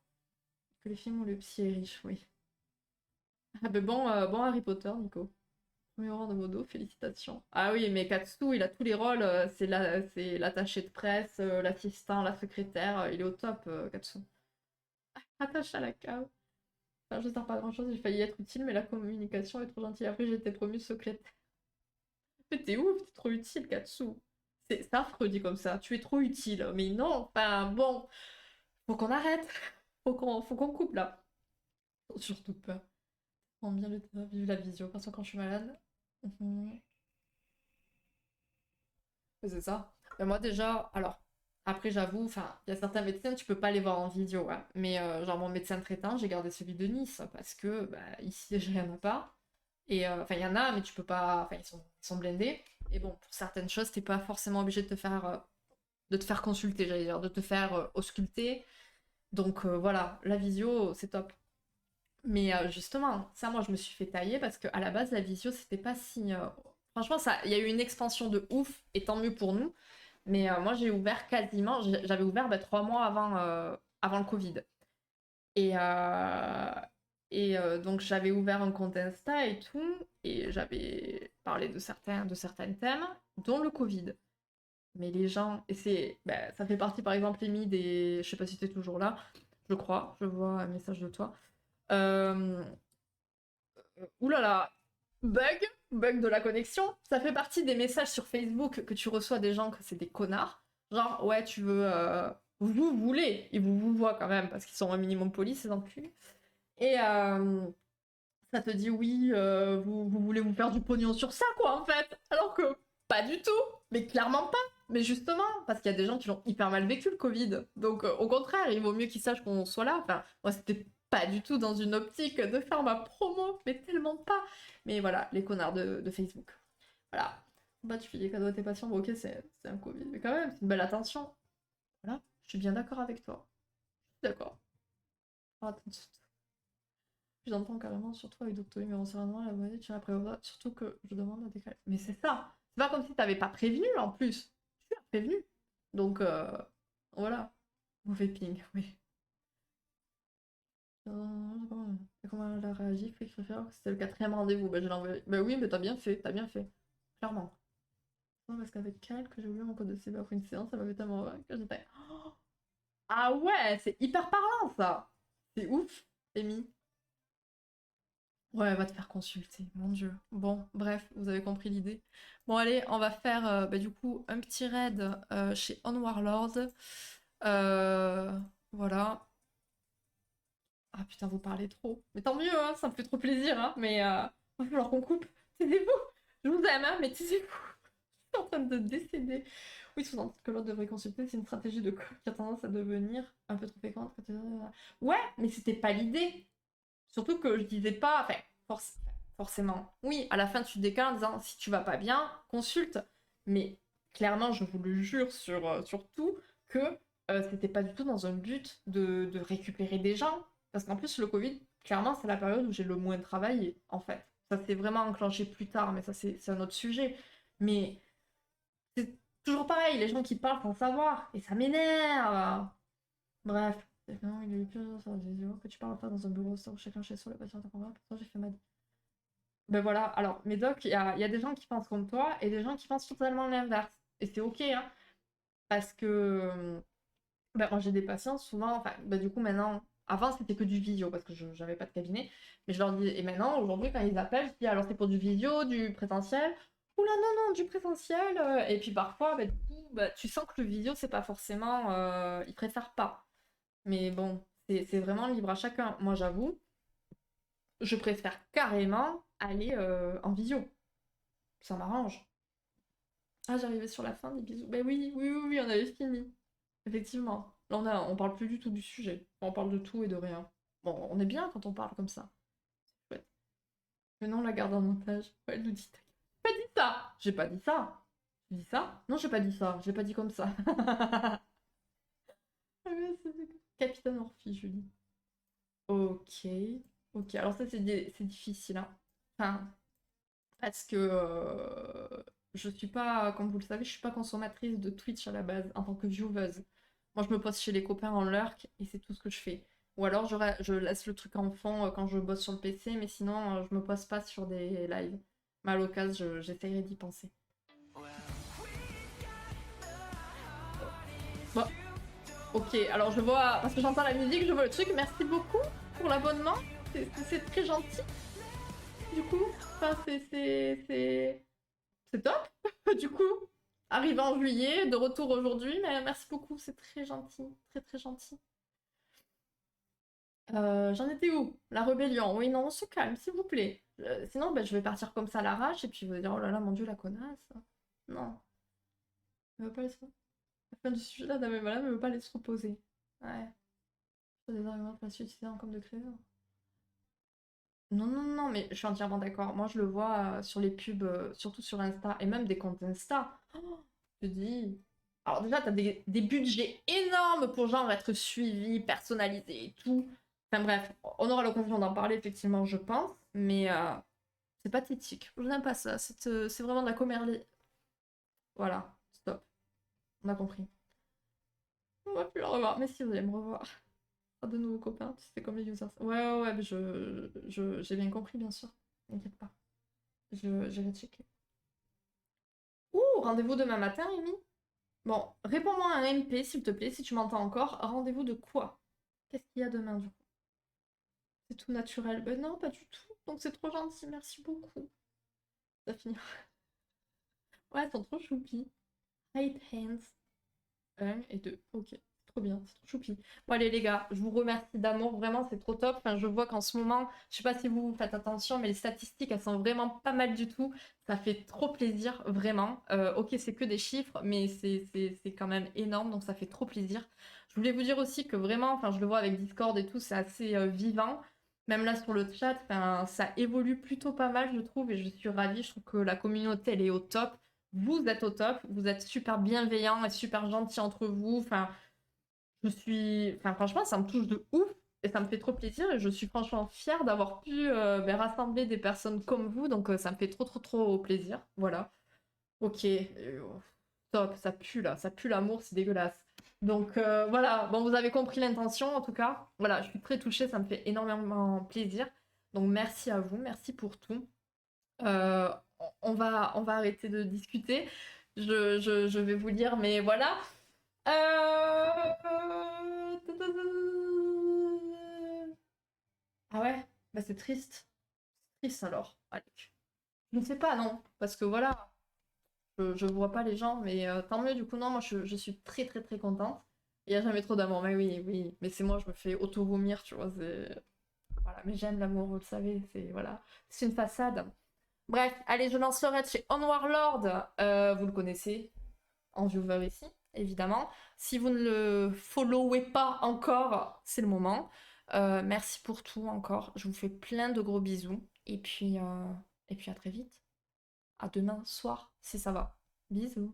Que les films où le psy est riche, oui. Ah ben bon, bon Harry Potter, Nico. Premier rang de modo, félicitations. Ah oui, mais Katsu, il a tous les rôles. C'est l'attaché de presse, l'assistant, la secrétaire. Il est au top, Katsu. Attache à la cave. Enfin, je sers pas grand chose, j'ai failli être utile, mais la communication est trop gentille. Après, j'ai été promue secrétaire. Mais t'es ouf, t'es trop utile, Katsu. C'est affreux dit comme ça. Tu es trop utile. Mais non, enfin bon, faut qu'on arrête. Faut qu'on coupe là. Surtout pas. On bien le vivre la visio, parce que quand je suis malade. Mhm. Mais c'est ça. Mais moi déjà, alors, après j'avoue, enfin, il y a certains médecins, tu peux pas les voir en vidéo, ouais. Mais genre mon médecin traitant, j'ai gardé celui de Nice, parce que bah, ici déjà il y en a pas. Et enfin, il y en a, mais tu peux pas. Enfin, ils sont blindés. Et bon, pour certaines choses, t'es pas forcément obligé de te faire consulter, j'allais dire, de te faire ausculter. Donc voilà, la visio, c'est top. Mais justement, ça, moi, je me suis fait tailler parce qu'à la base, la visio, c'était pas si. Franchement, ça, il y a eu une expansion de ouf, et tant mieux pour nous. Mais moi, j'ai ouvert quasiment. J'avais ouvert 3 mois avant le Covid. Et, euh, Et donc j'avais ouvert un compte Insta et tout, et j'avais parlé de certains thèmes, dont le Covid. Mais les gens, et ça fait partie par exemple, Amy, je sais pas si t'es toujours là, je crois, je vois un message de toi. Euh, Oulala, bug de la connexion. Ça fait partie des messages sur Facebook que tu reçois des gens que c'est des connards. Genre, ouais, tu veux. Vous voulez, ils vous voient quand même parce qu'ils sont un minimum polis, ces enculés. Et ça te dit, oui, vous voulez vous faire du pognon sur ça, quoi, en fait. Alors que pas du tout, mais clairement pas. Mais justement, parce qu'il y a des gens qui l'ont hyper mal vécu le Covid. Donc au contraire, il vaut mieux qu'ils sachent qu'on soit là. Enfin, moi c'était pas du tout dans une optique de faire ma promo, mais tellement pas. Mais voilà, les connards de Facebook. Voilà. Bah tu fais des cadeaux à tes patients, bon ok c'est un Covid, mais quand même, c'est une belle attention. Voilà, je suis bien d'accord avec toi. Je suis d'accord. Oh, attends, j'entends carrément sur toi avec Doctolib, mais renseignement, la monnaie, tu l'as prévu, surtout que je demande à décaler. Mais c'est ça! C'est pas comme si t'avais pas prévenu en plus. Tu as prévenu. Donc voilà. Mauvais ping, oui. Comment elle a réagi? Fait que je préfère que c'était le quatrième rendez-vous. Bah, je l'ai envoyé. Bah oui, mais t'as bien fait. Clairement. Non, parce qu'avec elle, que j'ai oublié mon code de CB après une séance, ça m'avait tellement que j'étais. Oh, ah ouais, c'est hyper parlant ça! C'est ouf, Amy. Ouais, va te faire consulter, mon Dieu. Bon, bref, vous avez compris l'idée. Bon, allez, on va faire du coup un petit raid chez On Warlord. Voilà. Ah putain, vous parlez trop. Mais tant mieux, hein, ça me fait trop plaisir, hein. Mais il va falloir qu'on coupe. Taisez-vous. Je vous aime, hein, mais taisez-vous. Je suis en train de décéder. Oui, sous-entend que l'autre devrait consulter, c'est une stratégie de com qui a tendance à devenir un peu trop fréquente. Ouais, mais c'était pas l'idée. Surtout que je disais pas, enfin, forcément. Oui, à la fin tu te décales en disant si tu vas pas bien, consulte. Mais clairement, je vous le jure sur tout, que c'était pas du tout dans un but de récupérer des gens. Parce qu'en plus, le Covid, clairement, c'est la période où j'ai le moins travaillé, en fait. Ça s'est vraiment enclenché plus tard, mais ça, c'est un autre sujet. Mais c'est toujours pareil, les gens qui parlent sans savoir. Et ça m'énerve. Bref. Non, il y a eu plusieurs sur la visio, que tu parles pas dans un bureau, ça où chacun chez soi, le patient t'accompagne. Pourtant, j'ai fait ma. Ben voilà, alors, Médoc, il y a des gens qui pensent comme toi et des gens qui pensent totalement l'inverse. Et c'est ok, hein, parce que ben, moi j'ai des patients souvent, enfin, ben, du coup maintenant, avant c'était que du visio parce que j'avais pas de cabinet, mais je leur dis, et maintenant, aujourd'hui, quand ils appellent, je dis alors c'est pour du visio, du présentiel. Oula, non, non, du présentiel. Et puis parfois, ben, du coup, ben, tu sens que le visio, c'est pas forcément. Ils préfèrent pas. Mais bon, c'est vraiment libre à chacun. Moi, j'avoue, je préfère carrément aller en visio. Ça m'arrange. Ah, j'arrivais sur la fin des bisous. Ben oui, oui, oui, oui, on avait fini. Effectivement. Là, on parle plus du tout du sujet. On parle de tout et de rien. Bon, on est bien quand on parle comme ça. Chouette. Mais non, la garde en otage. Ouais, elle nous dit, t'as pas dit ça. J'ai pas dit ça. J'ai dit ça? Non, j'ai pas dit ça. J'ai pas dit comme ça. Ah ouais, Capitaine Orphy, Julie. Ok. Ok, alors ça, c'est difficile, hein. Enfin, parce que je suis pas, comme vous le savez, je suis pas consommatrice de Twitch à la base, en tant que vieweuse. Moi, je me pose chez les copains en lurk et c'est tout ce que je fais. Ou alors, je laisse le truc en fond quand je bosse sur le PC, mais sinon, je me pose pas sur des lives. Mais à l'occasion, j'essayerai d'y penser. Bon, ok, alors je vois, parce que j'entends la musique, je vois le truc. Merci beaucoup pour l'abonnement. C'est très gentil, du coup. Enfin, c'est top, du coup. Arrivé en juillet, de retour aujourd'hui, mais merci beaucoup, c'est très gentil, très très gentil. J'en étais où? La rébellion. Oui, non, on se calme, s'il vous plaît. Sinon, ben, je vais partir comme ça à l'arrache et puis vous dire, oh là là, mon Dieu, la connasse. Non, elle veut pas laisser. La fin du sujet là, mais voilà, elle veut pas laisser se reposer. Ouais. Des arguments pas utilisés en comme de créer. Non, non, non, mais je suis entièrement d'accord. Moi, je le vois sur les pubs, surtout sur Insta, et même des comptes Insta. Oh, je te dis. Alors, déjà, t'as des budgets énormes pour genre être suivi, personnalisé et tout. Enfin bref, on aura l'occasion d'en parler, effectivement, je pense. Mais c'est pathétique. Je n'aime pas ça. C'est vraiment de la commerce. Voilà, stop. On a compris. On va plus le revoir. Mais si vous allez me revoir. Pas de nouveaux copains, tu sais comme les users. Ouais, ouais, ouais, mais j'ai bien compris, bien sûr. T'inquiète pas. J'irai checker. Ouh, rendez-vous demain matin, Amy? Bon, réponds-moi un MP, s'il te plaît, si tu m'entends encore. Rendez-vous de quoi? Qu'est-ce qu'il y a demain, du coup? C'est tout naturel. Ben non, pas du tout. Donc c'est trop gentil, merci beaucoup. Ça finit. Ouais, elles sont trop choupies. Hype hands. Un et deux. Ok. Trop bien, c'est trop choupi. Bon, allez, les gars, je vous remercie d'amour. Vraiment, c'est trop top. Enfin, je vois qu'en ce moment, je sais pas si vous faites attention, mais les statistiques, elles sont vraiment pas mal du tout. Ça fait trop plaisir, vraiment. Ok, c'est que des chiffres, mais c'est quand même énorme, donc ça fait trop plaisir. Je voulais vous dire aussi que vraiment, enfin, je le vois avec Discord et tout, c'est assez vivant. Même là sur le chat, enfin, ça évolue plutôt pas mal, je trouve, et je suis ravie. Je trouve que la communauté, elle est au top. Vous êtes au top, vous êtes super bienveillants et super gentils entre vous. Enfin, enfin, franchement, ça me touche de ouf et ça me fait trop plaisir. Et je suis franchement fière d'avoir pu ben, rassembler des personnes comme vous. Donc, ça me fait trop, trop, trop plaisir. Voilà. Ok. Top, ça pue là. Ça pue l'amour, c'est dégueulasse. Donc, voilà. Bon, vous avez compris l'intention en tout cas. Voilà, je suis très touchée. Ça me fait énormément plaisir. Donc, merci à vous. Merci pour tout. Euh, on va arrêter de discuter. Je vais vous lire, mais voilà. Ah ouais, bah c'est triste. Triste alors. Allez. Je ne sais pas, non. Parce que voilà, je vois pas les gens, mais tant mieux, du coup, non, moi je suis très très très contente. Il n'y a jamais trop d'amour, mais oui, oui. Mais c'est moi, je me fais auto-vomir, tu vois. Voilà, mais j'aime l'amour, vous le savez, c'est voilà. C'est une façade. Bref, allez, je lance le raid chez Onwarlord. Vous le connaissez, en viewer ici, évidemment. Si vous ne le followez pas encore, c'est le moment. Merci pour tout encore. Je vous fais plein de gros bisous. Et puis à très vite. À demain soir, si ça va. Bisous.